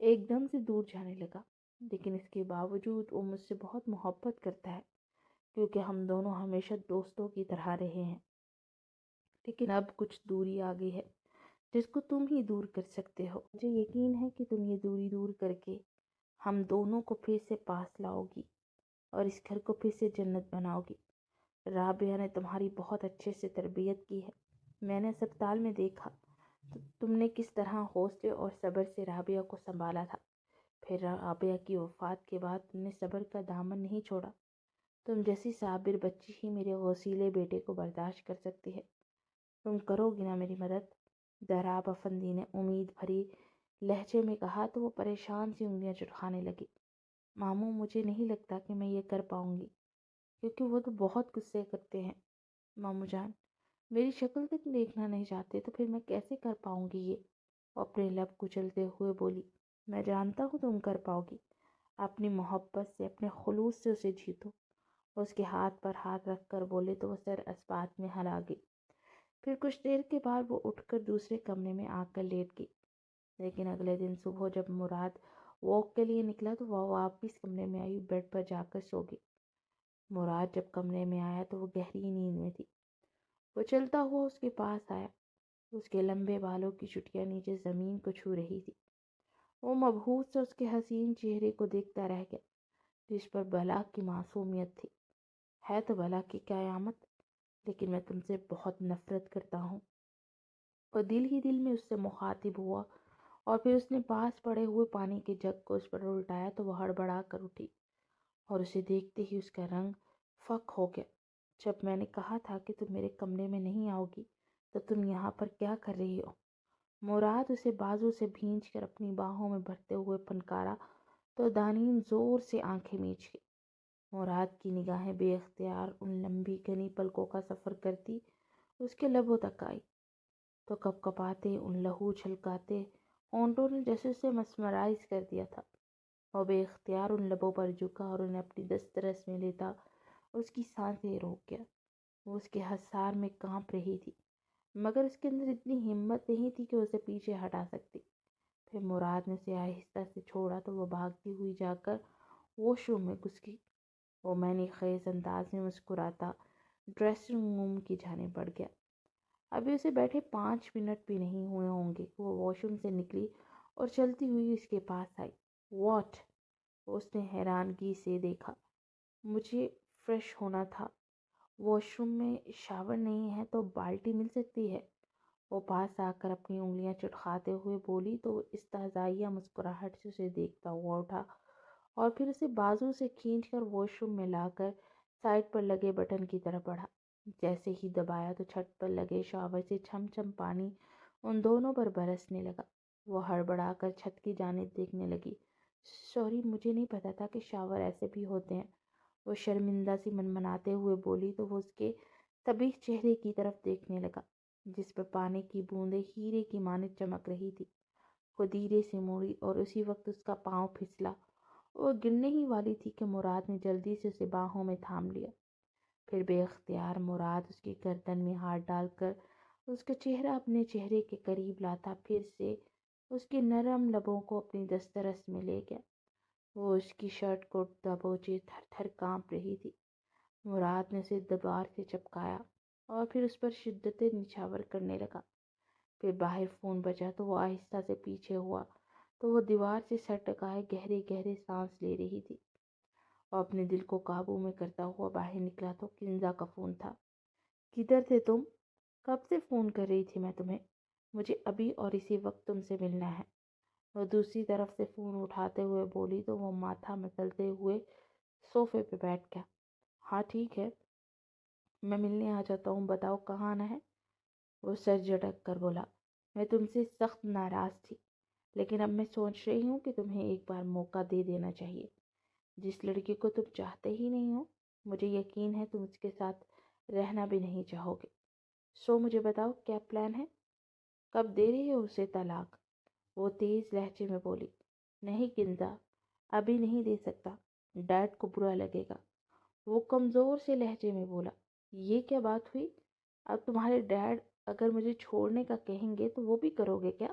ایک دم سے دور جانے لگا، لیکن اس کے باوجود وہ مجھ سے بہت محبت کرتا ہے، کیونکہ ہم دونوں ہمیشہ دوستوں کی طرح رہے ہیں۔ لیکن اب کچھ دوری آ گئی ہے جس کو تم ہی دور کر سکتے ہو۔ مجھے یقین ہے کہ تم یہ دوری دور کر کے ہم دونوں کو پھر سے پاس لاؤ گی اور اس گھر کو پھر سے جنت بناؤ گی۔ رابعہ نے تمہاری بہت اچھے سے تربیت کی ہے۔ میں نے اسپتال میں دیکھا تو تم نے کس طرح حوصلے اور صبر سے رابعہ کو سنبھالا تھا۔ پھر رابعہ کی وفات کے بعد تم نے صبر کا دامن نہیں چھوڑا۔ تم جیسی صابر بچی ہی میرے غصیلے بیٹے کو برداشت کر سکتی ہے۔ تم کرو گی نا میری مدد؟ دراب افندی نے امید بھری لہجے میں کہا تو وہ پریشان سی انگلیاں چٹکانے لگی۔ ماموں، مجھے نہیں لگتا کہ میں یہ کر پاؤں گی، کیونکہ وہ تو بہت غصے کرتے ہیں۔ ماموں جان، میری شکل تک دیکھنا نہیں چاہتے تو پھر میں کیسے کر پاؤں گی یہ؟ وہ اپنے لب کچلتے ہوئے بولی۔ میں جانتا ہوں تم کر پاؤ گی۔ اپنی محبت سے، اپنے خلوص سے اسے جیتو۔ اس کے ہاتھ پر ہاتھ رکھ کر بولے تو وہ سر اسبات میں ہلا گئی۔ پھر کچھ دیر کے بعد وہ اٹھ کر دوسرے کمرے میں آ کر لیٹ گئی۔ لیکن اگلے دن صبح جب مراد واک کے لیے نکلا تو وہ واپس کمرے میں آئی، بیڈ پر جا کر سو گئی۔ مراد جب کمرے میں آیا تو وہ گہری نیند میں تھی۔ وہ چلتا ہوا اس کے پاس آیا۔ اس کے لمبے بالوں کی چٹیاں نیچے زمین کو چھو رہی تھی۔ وہ مبہوت سے اس کے حسین چہرے کو دیکھتا رہ گیا، جس پر بلا کی معصومیت تھی۔ ہے تو بلا کی قیامت، لیکن میں تم سے بہت نفرت کرتا ہوں۔ اور دل ہی دل میں اس سے مخاطب ہوا، اور پھر اس نے پاس پڑے ہوئے پانی کے جگ کو اس پر الٹایا تو وہ ہڑبڑا کر اٹھی، اور اسے دیکھتے ہی اس کا رنگ فک ہو گیا۔ جب میں نے کہا تھا کہ تم میرے کمرے میں نہیں آؤ گی تو تم یہاں پر کیا کر رہی ہو؟ مراد اسے بازو سے بھینچ کر اپنی باہوں میں بھرتے ہوئے پھنکارا تو دانین زور سے آنکھیں میچ گئی۔ مراد کی نگاہیں بے اختیار ان لمبی گھنی پلکوں کا سفر کرتی اس کے لبوں تک آئی، تو کپ کپاتے ان لہو چھلکاتے ہونٹوں نے جیسے اسے مسمرائز کر دیا تھا۔ وہ بے اختیار ان لبوں پر جھکا اور انہیں اپنی دسترس میں لیتا اس کی سانسیں روک گیا۔ وہ اس کے حصار میں کانپ رہی تھی، مگر اس کے اندر اتنی ہمت نہیں تھی کہ اسے پیچھے ہٹا سکتی۔ پھر مراد نے اسے آہستہ سے چھوڑا تو وہ بھاگتی ہوئی جا کر واش روم میں گھس گئی۔ وہ معنی خیز انداز میں مسکراتا ڈریسنگ روم کی جانب بڑھ گیا۔ ابھی اسے بیٹھے 5 منٹ بھی نہیں ہوئے ہوں گے کہ وہ واش روم سے نکلی اور چلتی ہوئی اس کے پاس آئی۔ واٹ؟ اس نے حیرانگی سے دیکھا۔ مجھے فریش ہونا تھا۔ واش روم میں شاور نہیں ہے تو بالٹی مل سکتی ہے؟ وہ پاس آ کر اپنی انگلیاں چٹکاتے ہوئے بولی تو وہ استہزائیہ مسکراہٹ سے اسے دیکھتا ہوا اٹھا، اور پھر اسے بازو سے کھینچ کر واش روم میں لا کر سائڈ پر لگے بٹن کی طرف بڑھا۔ جیسے ہی دبایا تو چھت پر لگے شاور سے چھم چھم پانی ان دونوں پر برسنے لگا۔ وہ ہڑبڑا کر چھت کی جانب دیکھنے لگی۔ سوری، مجھے نہیں پتا تھا کہ شاور ایسے بھی ہوتے ہیں، وہ شرمندہ سی منمناتے ہوئے بولی تو وہ اس کے طبیعی چہرے کی طرف دیکھنے لگا، جس پر پانی کی بوندیں ہیرے کی مانند چمک رہی تھی۔ وہ دھیرے سے موڑی اور اسی وقت اس کا پاؤں پھسلا۔ وہ گرنے ہی والی تھی کہ مراد نے جلدی سے اسے باہوں میں تھام لیا۔ پھر بے اختیار مراد اس کی گردن میں ہاتھ ڈال کر اس کا چہرہ اپنے چہرے کے قریب لاتا پھر سے اس کی نرم لبوں کو اپنی دسترس میں لے گیا۔ وہ اس کی شرٹ کو دبوچے تھر تھر کانپ رہی تھی۔ مراد نے اسے دیوار سے چپکایا اور پھر اس پر شدت نچھاور کرنے لگا۔ پھر باہر فون بجا تو وہ آہستہ سے پیچھے ہوا تو وہ دیوار سے سر ٹکائے گہرے گہرے سانس لے رہی تھی۔ اور اپنے دل کو قابو میں کرتا ہوا باہر نکلا تو کنزا کا فون تھا۔ کدھر تھے تم؟ کب سے فون کر رہی تھی میں تمہیں، مجھے ابھی اور اسی وقت تم سے ملنا ہے۔ وہ دوسری طرف سے فون اٹھاتے ہوئے بولی تو وہ ماتھا متلتے ہوئے صوفے پہ بیٹھ گیا۔ ہاں ٹھیک ہے، میں ملنے آ جاتا ہوں، بتاؤ کہاں آنا ہے؟ وہ سر جھٹک کر بولا۔ میں تم سے سخت ناراض تھی، لیکن اب میں سوچ رہی ہوں کہ تمہیں ایک بار موقع دے دینا چاہیے۔ جس لڑکی کو تم چاہتے ہی نہیں ہو، مجھے یقین ہے تم اس کے ساتھ رہنا بھی نہیں چاہو گے۔ سو مجھے بتاؤ کیا پلان ہے؟ کب دے رہی ہو اسے طلاق؟ وہ تیز لہجے میں بولی۔ نہیں کنزا، ابھی نہیں دے سکتا، ڈیڈ کو برا لگے گا۔ وہ کمزور سے لہجے میں بولا۔ یہ کیا بات ہوئی؟ اب تمہارے ڈیڈ اگر مجھے چھوڑنے کا کہیں گے تو وہ بھی کرو گے کیا؟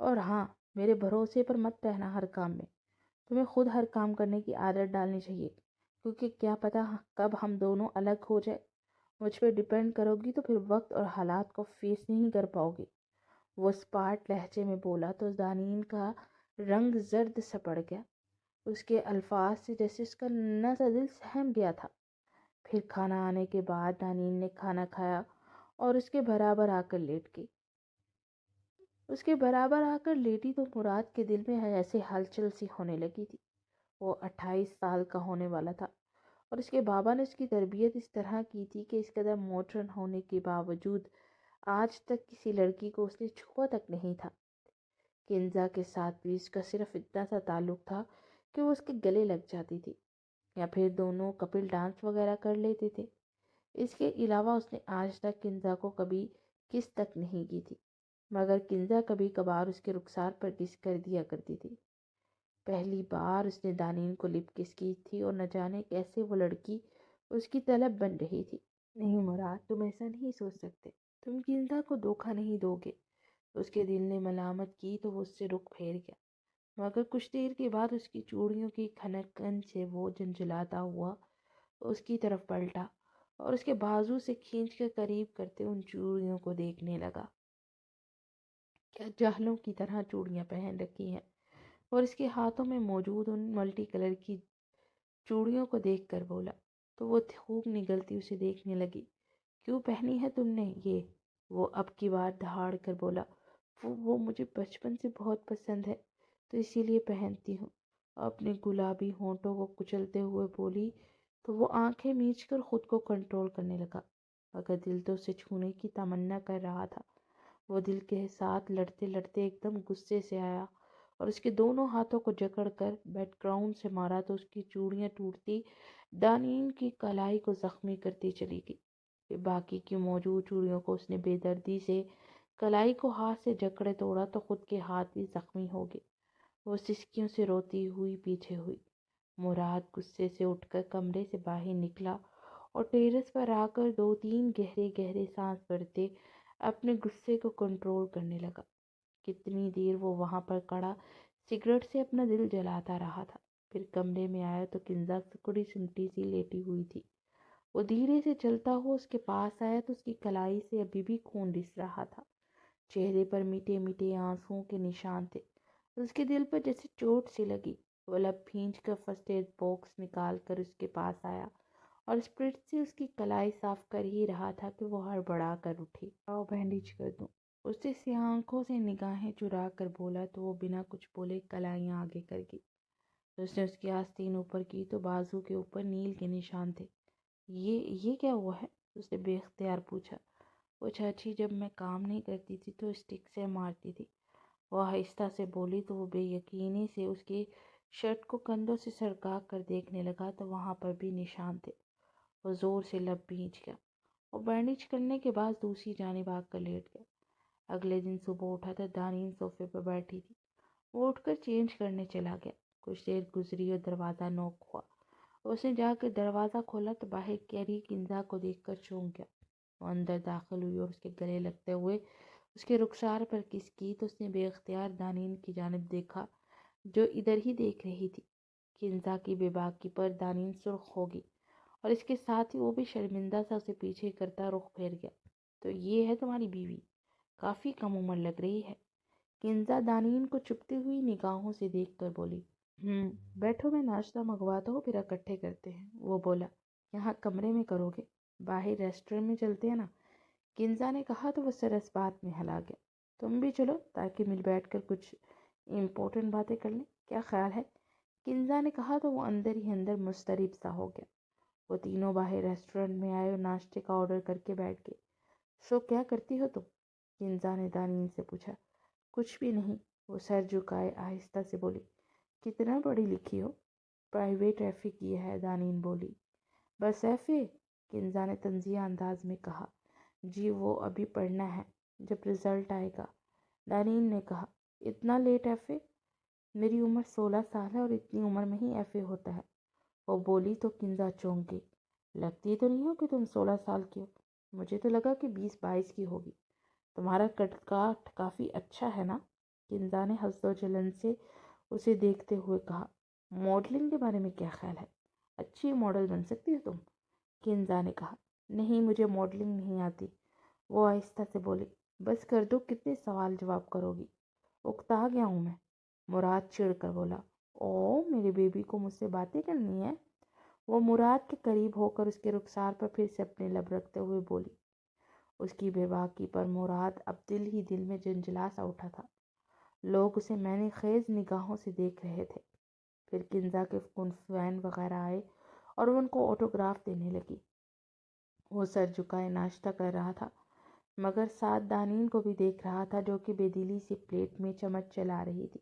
اور ہاں، میرے بھروسے پر مت رہنا ہر کام میں، تمہیں خود ہر کام کرنے کی عادت ڈالنی چاہیے، کیونکہ کیا پتہ کب ہم دونوں الگ ہو جائے۔ مجھ پہ ڈیپینڈ کرو گی تو پھر وقت اور حالات کو فیس نہیں کر پاؤ گی۔ وہ اسپاٹ لہجے میں بولا تو دانین کا رنگ زرد سا پڑ گیا، اس کے الفاظ سے جیسے اس کا ننھا سا دل سہم گیا تھا۔ پھر کھانا آنے کے بعد دانین نے کھانا کھایا اور اس کے برابر آ کر لیٹ گئی۔ اس کے برابر آ کر لیٹی تو مراد کے دل میں ایسے ہلچل سی ہونے لگی تھی۔ وہ 28 سال کا ہونے والا تھا اور اس کے بابا نے اس کی تربیت اس طرح کی تھی کہ اس قدر ماڈرن ہونے کے باوجود آج تک کسی لڑکی کو اس نے چھوا تک نہیں تھا۔ کنزا کے ساتھ بھی اس کا صرف اتنا سا تعلق تھا کہ وہ اس کے گلے لگ جاتی تھی یا پھر دونوں کپل ڈانس وغیرہ کر لیتے تھے۔ اس کے علاوہ اس نے آج تک کنزا کو کبھی کس تک نہیں کی تھی، مگر کنزا کبھی کبھار اس کے رخسار پر کس کر دیا کرتی تھی۔ پہلی بار اس نے دانین کو لپ کس کی تھی اور نہ جانے کیسے وہ لڑکی اس کی طلب بن رہی تھی۔ نہیں مراد، تم ایسا نہیں سوچ سکتے، تم کنزا کو دھوکہ نہیں دو گے۔ اس کے دل نے ملامت کی تو وہ اس سے رخ پھیر گیا، مگر کچھ دیر کے بعد اس کی چوڑیوں کی کھنکن سے وہ جھنجھلاتا ہوا اس کی طرف پلٹا اور اس کے بازو سے کھینچ کر قریب کرتے ان چوڑیوں کو دیکھنے لگا۔ کیا جاہلوں کی طرح چوڑیاں پہن رکھی ہیں، اور اس کے ہاتھوں میں موجود ان ملٹی کلر کی چوڑیوں کو دیکھ کر بولا تو وہ خوب نگلتی اسے دیکھنے لگی۔ کیوں پہنی ہے تم نے یہ؟ وہ اب کی بار دھاڑ کر بولا، وہ مجھے بچپن سے بہت پسند ہے تو اسی لیے پہنتی ہوں۔ اپنے گلابی ہونٹوں کو کچلتے ہوئے بولی تو وہ آنکھیں میچ کر خود کو کنٹرول کرنے لگا، مگر دل تو اسے چھونے کی تمنا کر رہا تھا۔ وہ دل کے ساتھ لڑتے لڑتے ایک دم غصے سے آیا اور اس کے دونوں ہاتھوں کو جکڑ کر بیک گراؤنڈ سے مارا تو اس کی چوڑیاں ٹوٹتی دانین کی کلائی کو زخمی کرتی چلی گئی۔ پھر باقی کی موجود چوڑیوں کو اس نے بے دردی سے کلائی کو ہاتھ سے جکڑے توڑا تو خود کے ہاتھ بھی زخمی ہو گئے۔ وہ سسکیوں سے روتی ہوئی پیچھے ہوئی۔ مراد غصے سے اٹھ کر کمرے سے باہر نکلا اور ٹیرس پر آ کر 2-3 گہرے گہرے سانس بھرتے اپنے غصے کو کنٹرول کرنے لگا۔ کتنی دیر وہ وہاں پر کھڑا سگریٹ سے اپنا دل جلاتا رہا تھا۔ پھر کمرے میں آیا تو کنزا سکڑی سنٹی سی لیٹی ہوئی تھی۔ وہ دھیرے سے چلتا ہوا اس کے پاس آیا تو اس کی کلائی سے ابھی بھی خون رس رہا تھا، چہرے پر میٹھے میٹھے آنسوؤں کے نشان تھے۔ اس کے دل پر جیسے چوٹ سی لگی۔ وہ لب بھینچ کر فرسٹ ایڈ باکس نکال کر اس کے پاس آیا اور اسپرٹ سے اس کی کلائی صاف کر ہی رہا تھا کہ وہ ہڑبڑا کر اٹھی۔ آؤ بینڈیج کر دوں، اس سے سیاہ آنکھوں سے نگاہیں چرا کر بولا تو وہ بنا کچھ بولے کلائیاں آگے کر گئی۔ اس نے اس کی آستین اوپر کی تو بازو کے اوپر نیل کے نشان تھے۔ یہ کیا ہوا ہے؟ اس نے بے اختیار پوچھا۔ وہ چاچی جب میں کام نہیں کرتی تھی تو اسٹک سے مارتی تھی، وہ آہستہ سے بولی تو وہ بے یقینی سے اس کی شرٹ کو کندھوں سے سرکا کر دیکھنے لگا تو وہاں پر بھی نشان تھے۔ وہ زور سے لب بھینچ گیا اور بینڈیج کرنے کے بعد دوسری جانب آ کر لیٹ گیا۔ اگلے دن صبح اٹھا تو دانین صوفے پر بیٹھی تھی۔ وہ اٹھ کر چینج کرنے چلا گیا۔ کچھ دیر گزری اور دروازہ نوک ہوا۔ اس نے جا کر دروازہ کھولا تو باہر کیری کنزا کو دیکھ کر چونک گیا۔ وہ اندر داخل ہوئی اور اس کے گلے لگتے ہوئے اس کے رخسار پر کس کی تو اس نے بے اختیار دانین کی جانب دیکھا جو ادھر ہی دیکھ رہی تھی۔ کنزا کی بے باکی پر دانین سرخ ہوگی اور اس کے ساتھ ہی وہ بھی شرمندہ سا اسے پیچھے کرتا رخ پھیر گیا۔ تو یہ ہے تمہاری بیوی؟ کافی کم عمر لگ رہی ہے۔ کنزا دانین کو چپتی ہوئی نگاہوں سے دیکھ کر بولی۔ بیٹھو، میں ناشتہ منگواتا ہوں، پھر اکٹھے کرتے ہیں۔ وہ بولا، یہاں کمرے میں کرو گے؟ باہر ریسٹورنٹ میں چلتے ہیں نا؟ کنزا نے کہا تو وہ سر اس بات میں ہلا گیا۔ تم بھی چلو تاکہ مل بیٹھ کر کچھ امپورٹنٹ باتیں کر لیں، کیا خیال ہے؟ کنزا نے کہا تو وہ اندر ہی اندر مضطرب سا ہو گیا۔ وہ تینوں باہر ریسٹورنٹ میں آئے اور ناشتے کا آرڈر کر کے بیٹھ گئے۔ سو کیا کرتی ہو تم؟ کنزا نے دانین سے پوچھا۔ کچھ بھی نہیں، وہ سر جھکائے آہستہ سے بولی۔ کتنا پڑھی لکھی ہو؟ پرائیویٹ ایف اے کی ہے، دانین بولی۔ بس ایف اے؟ کنزا نے طنزیہ انداز میں کہا۔ جی وہ ابھی پڑھنا ہے، جب رزلٹ آئے گا، دانین نے کہا۔ اتنا لیٹ ایف اے؟ میری عمر 16 سال ہے اور اتنی عمر میں ہی ایف اے ہوتا ہے، وہ بولی تو کنزا چونک گئی۔ لگتی تو نہیں ہو کہ تم 16 سال کی ہو، مجھے تو لگا کہ 20-22 کی ہوگی۔ تمہارا کٹ کاٹ کافی اچھا ہے نا؟ کنزا نے حسد و جلن سے اسے دیکھتے ہوئے کہا، ماڈلنگ کے بارے میں کیا خیال ہے؟ اچھی ماڈل بن سکتی ہو تم؟ کنزا نے کہا، نہیں، مجھے ماڈلنگ نہیں آتی۔ وہ آہستہ سے بولی، بس کر دو، کتنے سوال جواب کرو گی؟ اکتا گیا ہوں میں۔ مراد چڑ کر بولا، او میرے بیبی کو مجھ سے باتیں کرنی ہے؟ وہ مراد کے قریب ہو کر اس کے رخسار پر پھر سے اپنے لب رکھتے ہوئے بولی۔ اس کی بے باکی پر مراد اب دل ہی دل میں جنجلا سا اٹھا تھا۔ لوگ اسے مینے خیز نگاہوں سے دیکھ رہے تھے۔ پھر کنزا کے فین وغیرہ آئے اور وہ ان کو آٹوگراف دینے لگی۔ وہ سر جھکائے ناشتہ کر رہا تھا، مگر ساتھ دانین کو بھی دیکھ رہا تھا جو کہ بے دلی سے پلیٹ میں چمچ چلا رہی تھی۔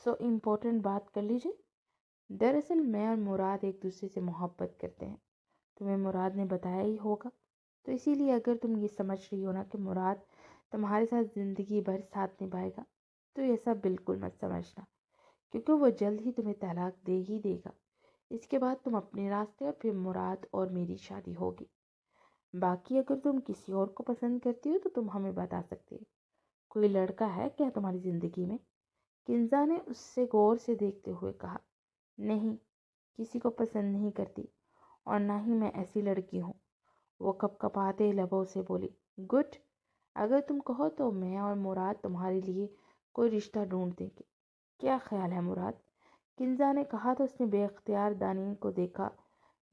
سو امپورٹنٹ بات کر لیجیے۔ دراصل میں اور مراد ایک دوسرے سے محبت کرتے ہیں، تمہیں مراد نے بتایا ہی ہوگا، تو اسی لیے اگر تم یہ سمجھ رہی ہو نا کہ مراد تمہارے ساتھ زندگی بھر ساتھ نبھائے گا، تو ایسا بالکل مت سمجھنا، کیونکہ وہ جلد ہی تمہیں طلاق دے ہی دے گا۔ اس کے بعد تم اپنے راستے اور پھر مراد اور میری شادی ہوگی۔ باقی اگر تم کسی اور کو پسند کرتی ہو تو تم ہمیں بتا سکتی ہو۔ کوئی لڑکا ہے کیا تمہاری زندگی میں؟ کنزا نے اس سے غور سے دیکھتے ہوئے کہا، نہیں، کسی کو پسند نہیں کرتی، اور نہ ہی میں ایسی لڑکی ہوں۔ وہ کپ کپاتے لبوں سے بولی، گڈ، اگر تم کہو تو میں اور مراد تمہارے لیے کوئی رشتہ ڈھونڈ دیں گے۔ کیا خیال ہے مراد؟ کنزا نے کہا تو اس نے بے اختیار دانین کو دیکھا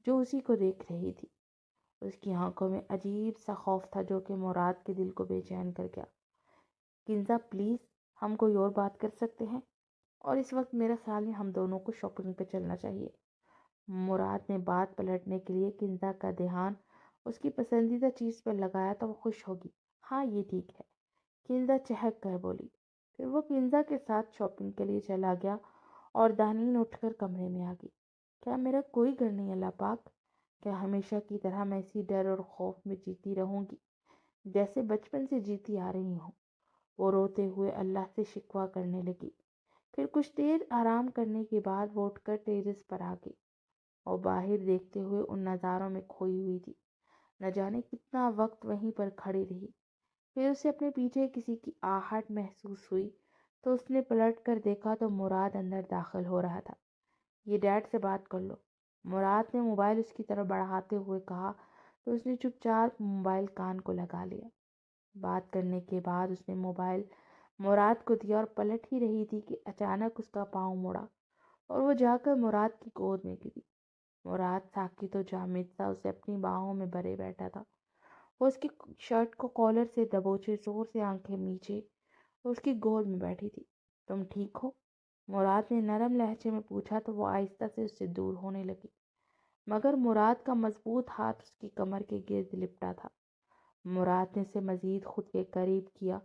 جو اسی کو دیکھ رہی تھی۔ اس کی آنکھوں میں عجیب سا خوف تھا جو کہ مراد کے دل کو بے چین کر گیا۔ کنزا پلیز، ہم کوئی اور بات کر سکتے ہیں، اور اس وقت میرے خیال میں ہم دونوں کو شاپنگ پہ چلنا چاہیے۔ مراد نے بات پلٹنے کے لیے کنزا کا دھیان اس کی پسندیدہ چیز پر لگایا تو وہ خوش ہوگی۔ ہاں یہ ٹھیک ہے، کنزا چہک کر بولی۔ پھر وہ کنزا کے ساتھ شاپنگ کے لیے چلا گیا اور دانین اٹھ کر کمرے میں آ گئی۔ کیا میرا کوئی گھر نہیں اللہ پاک؟ کیا ہمیشہ کی طرح میں اسی ڈر اور خوف میں جیتی رہوں گی جیسے بچپن سے جیتی آ رہی ہوں؟ وہ روتے ہوئے اللہ سے شکوہ کرنے لگی۔ پھر کچھ دیر آرام کرنے کے بعد وہ اٹھ کر ٹیرس پر آ گئی اور باہر دیکھتے ہوئے ان نظاروں میں کھوئی ہوئی تھی۔ نہ جانے کتنا وقت وہیں پر کھڑی رہی۔ پھر اسے اپنے پیچھے کسی کی آہٹ محسوس ہوئی تو اس نے پلٹ کر دیکھا تو مراد اندر داخل ہو رہا تھا۔ یہ ڈیڈ سے بات کر لو، مراد نے موبائل اس کی طرف بڑھاتے ہوئے کہا تو اس نے چپ چاپ موبائل کان کو لگا لیا۔ بات کرنے کے بعد اس نے موبائل مراد کو دیا اور پلٹ ہی رہی تھی کہ اچانک اس کا پاؤں مڑا اور وہ جا کر مراد کی گود میں گری۔ مراد ساکت و جامد سا اسے اپنی باہوں میں بھرے بیٹھا تھا۔ وہ اس کی شرٹ کو کالر سے دبوچے زور سے آنکھیں میچے اور اس کی گود میں بیٹھی تھی۔ تم ٹھیک ہو؟ مراد نے نرم لہجے میں پوچھا تو وہ آہستہ سے اس سے دور ہونے لگی، مگر مراد کا مضبوط ہاتھ اس کی کمر کے گرد لپٹا تھا۔ مراد نے اسے مزید خود کے قریب کیا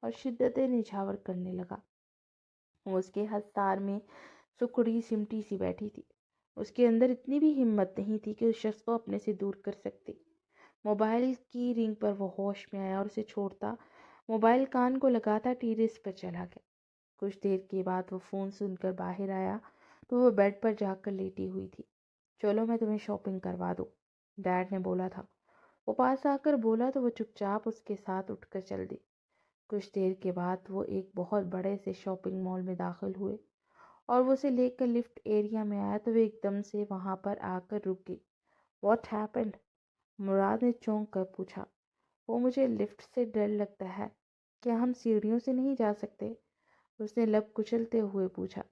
اور شدت نچھاور کرنے لگا۔ وہ اس کے ہتھار میں سکڑی سمٹی سی بیٹھی تھی۔ اس کے اندر اتنی بھی ہمت نہیں تھی کہ اس شخص کو اپنے سے دور کر سکتی۔ موبائل کی رنگ پر وہ ہوش میں آیا اور اسے چھوڑتا موبائل کان کو لگاتا ٹیرس پر چلا گیا۔ کچھ دیر کے بعد وہ فون سن کر باہر آیا تو وہ بیڈ پر جا کر لیٹی ہوئی تھی۔ چلو میں تمہیں شاپنگ کروا دوں، ڈیڈ نے بولا تھا۔ وہ پاس آ کر بولا تو وہ چپ چاپ اس کے ساتھ اٹھ کر چل دی۔ کچھ دیر کے بعد وہ ایک بہت بڑے سے شاپنگ مال میں داخل ہوئے اور وہ اسے لے کر لفٹ ایریا میں آیا تو وہ ایک دم سے وہاں پر آ کر رک گئی۔ What happened? مراد نے چونک کر پوچھا۔ وہ مجھے لفٹ سے ڈر لگتا ہے، کیا ہم سیڑھیوں سے نہیں جا سکتے؟ اس نے لب کچلتے ہوئے پوچھا۔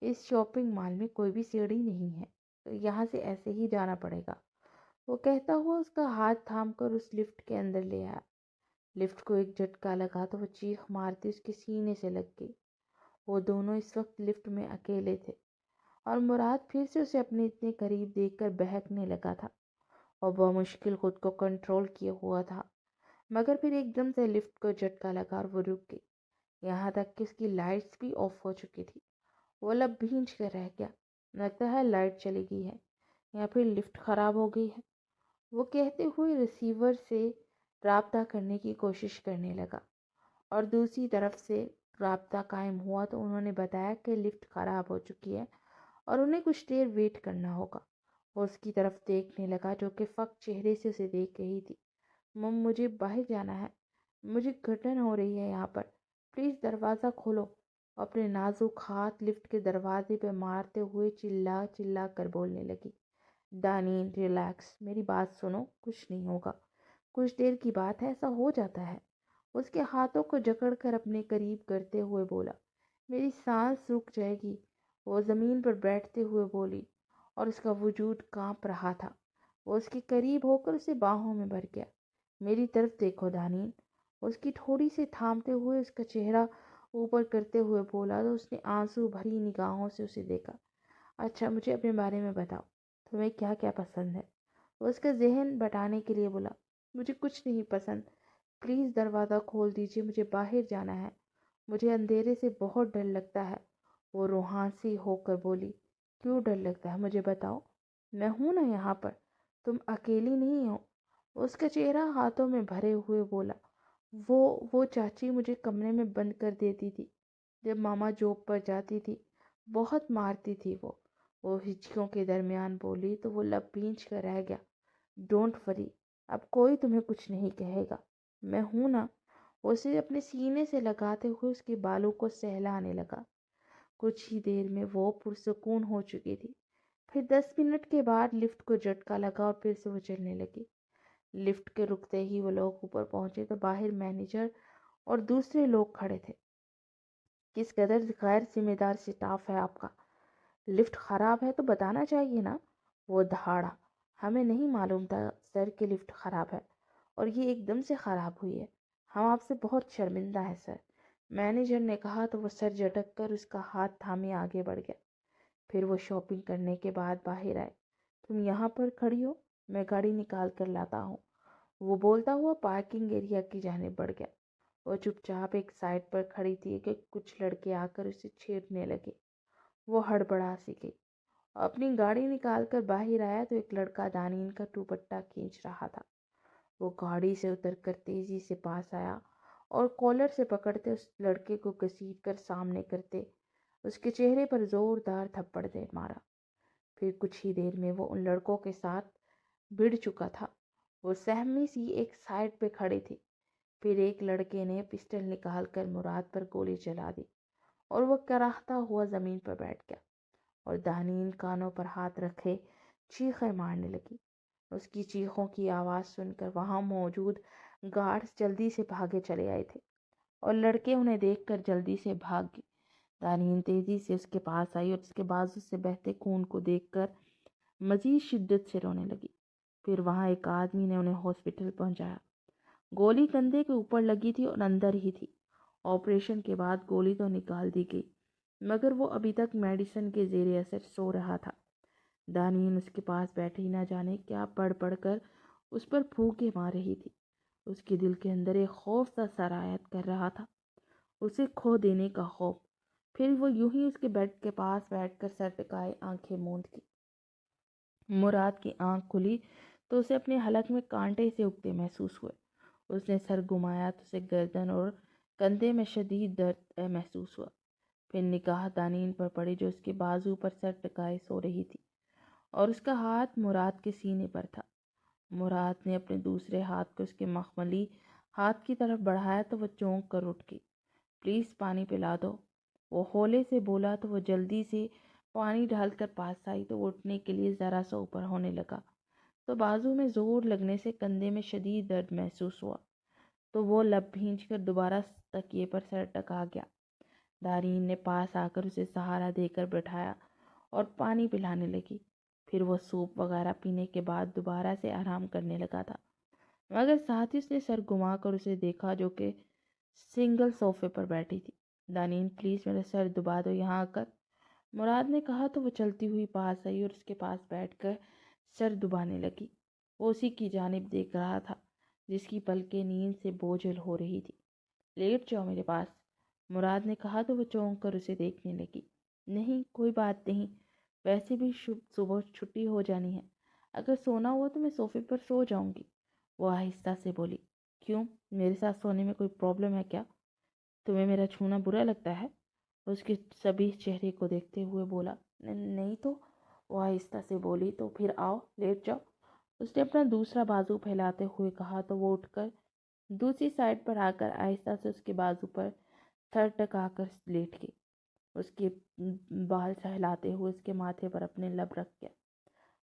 اس شاپنگ مال میں کوئی بھی سیڑھی نہیں ہے، تو یہاں سے ایسے ہی جانا پڑے گا، وہ کہتا ہوا اس کا ہاتھ تھام کر اس لفٹ کے اندر لے آیا۔ لفٹ کو ایک جھٹکا لگا تو وہ چیخ مارتی اس کے سینے سے لگ گئی۔ وہ دونوں اس وقت لفٹ میں اکیلے تھے اور مراد پھر سے اسے اپنے اتنے قریب دیکھ کر بہکنے لگا تھا اور بمشکل خود کو کنٹرول کیے ہوا تھا، مگر پھر ایک دم سے لفٹ کو جھٹکا لگا اور وہ رک گئی، یہاں تک کہ اس کی لائٹس بھی آف ہو چکی تھی۔ وہ لب بھینچ کر رہ گیا، لگتا ہے لائٹ چلی گئی ہے یا پھر لفٹ خراب ہو گئی ہے، وہ کہتے ہوئے ریسیور سے رابطہ کرنے کی کوشش کرنے لگا، اور دوسری طرف سے رابطہ قائم ہوا تو انہوں نے بتایا کہ لفٹ خراب ہو چکی ہے اور انہیں کچھ دیر ویٹ کرنا ہوگا۔ وہ اس کی طرف دیکھنے لگا جو کہ فقط چہرے سے اسے دیکھ رہی تھی۔ مجھے باہر جانا ہے، مجھے گھٹن ہو رہی ہے یہاں پر، پلیز دروازہ کھولو۔ اپنے نازک ہاتھ لفٹ کے دروازے پہ مارتے ہوئے چلا چلا کر بولنے لگی، دانین ریلیکس، میری بات سنو، کچھ نہیں ہوگا، کچھ دیر کی بات ہے، ایسا ہو جاتا ہے۔ اس کے ہاتھوں کو جکڑ کر اپنے قریب کرتے ہوئے بولا، میری سانس رک جائے گی۔ وہ زمین پر بیٹھتے ہوئے بولی اور اس کا وجود کانپ رہا تھا۔ وہ اس کے قریب ہو کر اسے باہوں میں بھر گیا۔ میری طرف دیکھو دانین، اس کی تھوڑی سے تھامتے ہوئے اس کا چہرہ اوپر کرتے ہوئے بولا تو اس نے آنسو بھری نگاہوں سے اسے دیکھا۔ اچھا مجھے اپنے بارے میں بتاؤ، تمہیں کیا کیا پسند ہے؟ وہ اس کا ذہن بٹانے کے لیے بولا، مجھے کچھ نہیں پسند، پلیز دروازہ کھول دیجیے، مجھے باہر جانا ہے، مجھے اندھیرے سے بہت ڈر لگتا ہے۔ وہ روحانسی ہو کر بولی، کیوں ڈر لگتا ہے مجھے بتاؤ، میں ہوں نا یہاں پر، تم اکیلی نہیں ہو۔ اس کا چہرہ ہاتھوں میں بھرے ہوئے بولا، وہ چاچی مجھے کمرے میں بند کر دیتی تھی جب ماما جاب پر جاتی تھی، بہت مارتی تھی وہ ہچکیوں کے درمیان بولی تو وہ لب بھینچ کر رہ گیا۔ ڈونٹ وری، اب کوئی تمہیں کچھ نہیں کہے گا، میں ہوں نا۔ اسے اپنے سینے سے لگاتے ہوئے اس کے بالوں کو سہلانے لگا۔ کچھ ہی دیر میں وہ پرسکون ہو چکی تھی۔ پھر 10 منٹ کے بعد لفٹ کو جھٹکا لگا اور پھر سے وہ چلنے لگی۔ لفٹ کے رکتے ہی وہ لوگ اوپر پہنچے تو باہر مینیجر اور دوسرے لوگ کھڑے تھے۔ کس قدر غیر ذمہ دار سٹاف ہے آپ کا، لفٹ خراب ہے تو بتانا چاہیے نا۔ وہ دہاڑا، ہمیں نہیں معلوم تھا سر کہ لفٹ خراب ہے اور یہ ایک دم سے خراب ہوئی ہے، ہم آپ سے بہت شرمندہ ہیں سر، مینیجر نے کہا تو وہ سر جھٹک کر اس کا ہاتھ تھامے آگے بڑھ گیا۔ پھر وہ شاپنگ کرنے کے بعد باہر آئے۔ تم یہاں پر کھڑی ہو، میں گاڑی نکال کر لاتا ہوں۔ وہ بولتا ہوا پارکنگ ایریا کی جانب بڑھ گیا۔ وہ چپ چاپ ایک سائڈ پر کھڑی تھی کہ کچھ لڑکے آ کر اسے چھیڑنے لگے۔ وہ ہڑبڑا سی گئی، اپنی گاڑی نکال کر باہر آیا تو ایک لڑکا دانین کا دوپٹہ کھینچ رہا تھا۔ وہ گاڑی سے اتر کر تیزی سے پاس آیا اور کالر سے پکڑتے اس لڑکے کو گھسیٹ کر سامنے کرتے اس کے چہرے پر زوردار تھپڑ دے مارا۔ پھر کچھ ہی دیر میں وہ ان لڑکوں کے ساتھ بھڑ چکا تھا۔ وہ سہمی سی ایک سائڈ پہ کھڑی تھی۔ پھر ایک لڑکے نے پسٹل نکال کر مراد پر گولی چلا دی اور وہ کراہتا ہوا زمین پر بیٹھ گیا اور دانین کانوں پر ہاتھ رکھے چیخیں مارنے لگی۔ اس کی چیخوں کی آواز سن کر وہاں موجود گارڈز جلدی سے بھاگے چلے آئے تھے اور لڑکے انہیں دیکھ کر جلدی سے بھاگ گئے۔ دانین تیزی سے اس کے پاس آئی اور اس کے بازو سے بہتے خون کو دیکھ کر مزید شدت سے رونے لگی۔ پھر وہاں ایک آدمی نے انہیں ہاسپٹل پہنچایا۔ گولی کندھے کے اوپر لگی تھی اور اندر ہی تھی۔ آپریشن کے بعد گولی تو نکال دی گئی مگر وہ ابھی تک میڈیسن کے زیر اثر سو رہا تھا۔ دانین اس کے پاس بیٹھی نہ جانے کیا پڑھ پڑھ کر اس پر پھونکے مار رہی تھی۔ اس کے دل کے اندر ایک خوف سا سرایت کر رہا تھا، اسے کھو دینے کا خوف۔ پھر وہ یوں ہی اس کے بیڈ کے پاس بیٹھ کر سر ٹکائے آنکھیں موند کی۔ مراد کی آنکھ کھلی تو اسے اپنے حلق میں کانٹے سے اگتے محسوس ہوئے۔ اس نے سر گھمایا تو اسے گردن اور کندھے میں شدید درد محسوس ہوا۔ پھر نگاہ دانین پر پڑی جو اس کے بازو پر سر ٹکائے سو رہی تھی اور اس کا ہاتھ مراد کے سینے پر تھا۔ مراد نے اپنے دوسرے ہاتھ کو اس کے مخملی ہاتھ کی طرف بڑھایا تو وہ چونک کر اٹھ گئی۔ پلیز پانی پلا دو، وہ ہولے سے بولا تو وہ جلدی سے پانی ڈال کر پاس آئی تو وہ اٹھنے کے لیے ذرا سا اوپر ہونے لگا تو بازو میں زور لگنے سے کندھے میں شدید درد محسوس ہوا تو وہ لب بھینچ کر دوبارہ تکیے پر سر ٹکا گیا۔ دارین نے پاس آ کر اسے سہارا دے کر بٹھایا اور پانی پلانے لگی۔ پھر وہ سوپ وغیرہ پینے کے بعد دوبارہ سے آرام کرنے لگا تھا مگر ساتھ ہی اس نے سر گھما کر اسے دیکھا جو کہ سنگل صوفے پر بیٹھی تھی۔ دانین پلیز میرا سر دبا دو یہاں آ کر، مراد نے کہا تو وہ چلتی ہوئی پاس آئی اور اس کے پاس بیٹھ کر سر دبانے لگی۔ وہ اسی کی جانب دیکھ رہا تھا جس کی پلکیں نیند سے بوجھل ہو رہی تھی۔ لیٹ جاؤ میرے پاس، مراد نے کہا تو وہ چونک کر اسے دیکھنے لگی۔ نہیں کوئی بات نہیں، ویسے بھی صبح چھٹی ہو جانی ہے، اگر سونا ہوا تو میں صوفے پر سو جاؤں گی۔ وہ آہستہ سے بولی، کیوں، میرے ساتھ سونے میں کوئی پرابلم ہے کیا؟ تمہیں میرا چھونا برا لگتا ہے؟ اس کے سبھی چہرے کو دیکھتے ہوئے بولا، نہیں تو۔ وہ آہستہ سے بولی، تو پھر آؤ لیٹ جاؤ۔ اس نے اپنا دوسرا بازو پھیلاتے ہوئے کہا تو وہ اٹھ کر دوسری سائڈ پر آ کر آہستہ سے اس کے بازو پر سر ٹکا کر لیٹ گئی، اس کے بال سہلاتے ہوئے اس کے ماتھے پر اپنے لب رکھ گیا۔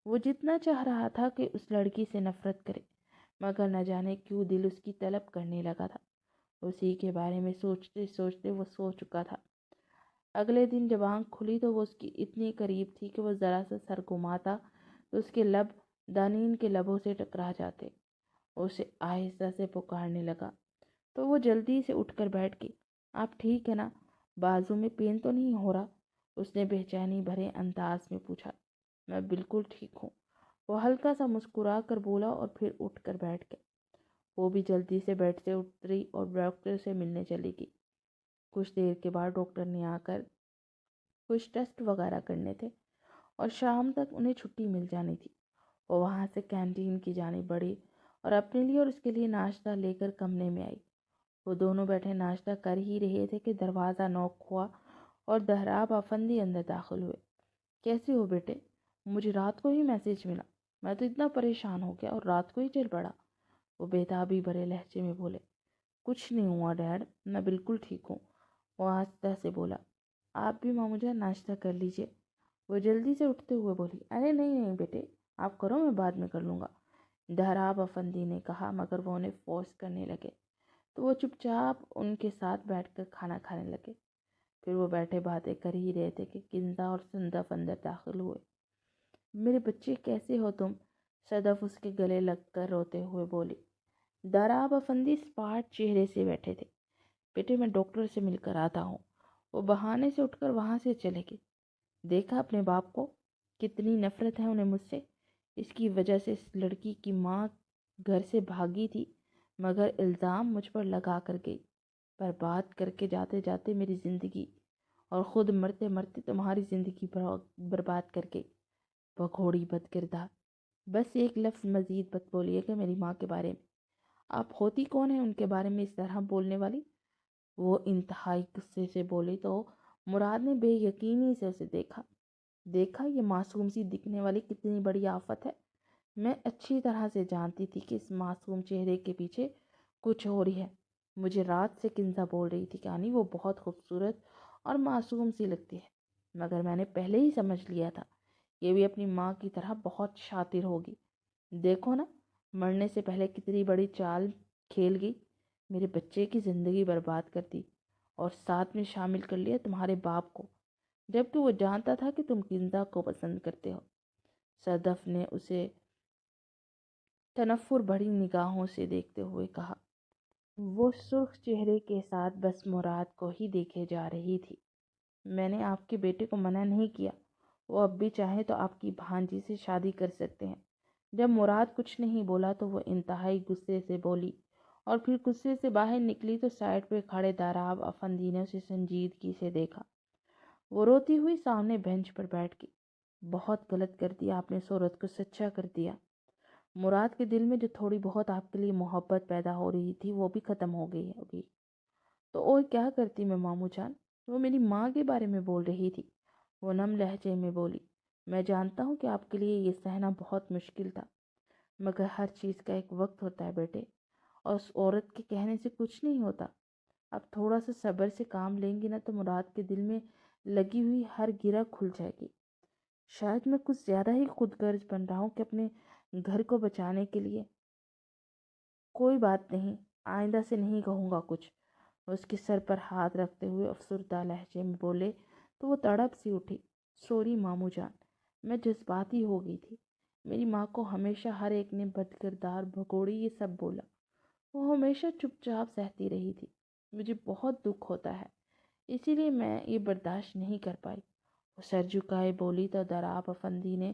وہ جتنا چاہ رہا تھا کہ اس لڑکی سے نفرت کرے، مگر نہ جانے کیوں دل اس کی طلب کرنے لگا تھا۔ اسی کے بارے میں سوچتے سوچتے وہ سو چکا تھا۔ اگلے دن جب آنکھ کھلی تو وہ اس کی اتنی قریب تھی کہ وہ ذرا سا سر گھماتا تو اس کے لب دانین کے لبوں سے ٹکرا جاتے۔ اسے آہستہ سے پکارنے لگا تو وہ جلدی سے اٹھ کر بیٹھ گئی۔ آپ ٹھیک ہے نا؟ بازو میں پین تو نہیں ہو رہا؟ اس نے بے چینی بھرے انداز میں پوچھا۔ میں بالکل ٹھیک ہوں، وہ ہلکا سا مسکرا کر بولا اور پھر اٹھ کر بیٹھ گیا۔ وہ بھی جلدی سے بیڈ سے اتری اور ڈاکٹر سے ملنے چلی گئی۔ کچھ دیر کے بعد ڈاکٹر نے آ کر کچھ ٹیسٹ وغیرہ کرنے تھے اور شام تک انہیں چھٹی مل جانی تھی۔ وہ وہاں سے کینٹین کی جانب بڑھی اور اپنے لیے اور اس کے لیے ناشتہ لے کر کمرے میں آئی۔ وہ دونوں بیٹھے ناشتہ کر ہی رہے تھے کہ دروازہ نوک ہوا اور دہراب افندی اندر داخل ہوئے۔ کیسے ہو بیٹے؟ مجھے رات کو ہی میسج ملا، میں تو اتنا پریشان ہو گیا اور رات کو ہی چل پڑا، وہ بےتابی بھرے لہجے میں بولے۔ کچھ نہیں ہوا ڈیڈ، میں بالکل ٹھیک ہوں، وہ آہستہ سے بولا۔ آپ بھی مامو جان ناشتہ کر لیجئے، وہ جلدی سے اٹھتے ہوئے بولی۔ ارے نہیں نہیں بیٹے، آپ کرو، میں بعد میں کر لوں گا، دہراب افندی نے کہا، مگر وہ انہیں فورس کرنے لگے تو وہ چپ چاپ ان کے ساتھ بیٹھ کر کھانا کھانے لگے۔ پھر وہ بیٹھے باتیں کر ہی رہے تھے کہ کنزا اور صدف اندر داخل ہوئے۔ میرے بچے کیسے ہو تم؟ صدف اس کے گلے لگ کر روتے ہوئے بولی۔ دہراب افندی اسپاٹ چہرے سے بیٹھے تھے۔ بیٹے میں ڈاکٹر سے مل کر آتا ہوں، وہ بہانے سے اٹھ کر وہاں سے چلے گئے۔ دیکھا اپنے باپ کو، کتنی نفرت ہے انہیں مجھ سے، اس کی وجہ سے اس لڑکی کی ماں گھر سے بھاگی تھی، مگر الزام مجھ پر لگا کر گئی، برباد کر کے جاتے جاتے میری زندگی اور خود مرتے مرتے تمہاری زندگی برباد کر گئی، بگھوڑی بد کردار۔ بس ایک لفظ مزید مت بولیے کہ میری ماں کے بارے میں، آپ ہوتی کون ہیں ان کے بارے میں اس طرح بولنے والی؟ وہ انتہائی غصے سے بولی تو مراد نے بے یقینی سے اسے دیکھا یہ معصوم سی دکھنے والی کتنی بڑی آفت ہے۔ میں اچھی طرح سے جانتی تھی کہ اس معصوم چہرے کے پیچھے کچھ اور ہی ہے۔ مجھے رات سے کنزا بول رہی تھی کہ وہ بہت خوبصورت اور معصوم سی لگتی ہے، مگر میں نے پہلے ہی سمجھ لیا تھا یہ بھی اپنی ماں کی طرح بہت شاطر ہوگی۔ دیکھو نا، مرنے سے پہلے کتنی بڑی چال کھیل گئی، میرے بچے کی زندگی برباد کر دی اور ساتھ میں شامل کر لیا تمہارے باپ کو، جبکہ وہ جانتا تھا کہ تم کنزا کو پسند کرتے ہو۔ صدف نے اسے تنفر بھری نگاہوں سے دیکھتے ہوئے کہا۔ وہ سرخ چہرے کے ساتھ بس مراد کو ہی دیکھے جا رہی تھی۔ میں نے آپ کے بیٹے کو منع نہیں کیا، وہ اب بھی چاہے تو آپ کی بھانجی سے شادی کر سکتے ہیں۔ جب مراد کچھ نہیں بولا تو وہ انتہائی غصے سے بولی اور پھر غصے سے باہر نکلی تو سائڈ پہ کھڑے دہراب افندی نے اسے سنجیدگی سے دیکھا۔ وہ روتی ہوئی سامنے بینچ پر بیٹھ گئی۔ بہت غلط کر دیا آپ نے، صورت کو سچا کر دیا۔ مراد کے دل میں جو تھوڑی بہت آپ کے لیے محبت پیدا ہو رہی تھی وہ بھی ختم ہو گئی ہوگی۔ تو اور کیا کرتی میں مامو جان، وہ میری ماں کے بارے میں بول رہی تھی، وہ نم لہجے میں بولی۔ میں جانتا ہوں کہ آپ کے لیے یہ سہنا بہت مشکل تھا، مگر ہر چیز کا ایک وقت ہوتا ہے بیٹے، اور اس عورت کے کہنے سے کچھ نہیں ہوتا۔ اب تھوڑا سا صبر سے کام لیں گی نا تو مراد کے دل میں لگی ہوئی ہر گرہ کھل جائے گی۔ شاید میں کچھ زیادہ ہی خود غرض بن رہا ہوں کہ اپنے گھر کو بچانے کے لیے۔ کوئی بات نہیں، آئندہ سے نہیں کہوں گا کچھ، اس کے سر پر ہاتھ رکھتے ہوئے افسردہ لہجے میں بولے تو وہ تڑپ سی اٹھی۔ سوری مامو جان، میں جذباتی ہو گئی تھی، میری ماں کو ہمیشہ ہر ایک نے بد کردار، بھگوڑی، یہ سب بولا، وہ ہمیشہ چپ چاپ سہتی رہی تھی۔ مجھے بہت دکھ ہوتا ہے، اسی لیے میں یہ برداشت نہیں کر پائی، وہ سر جھکائے بولی تو دہراب افندی نے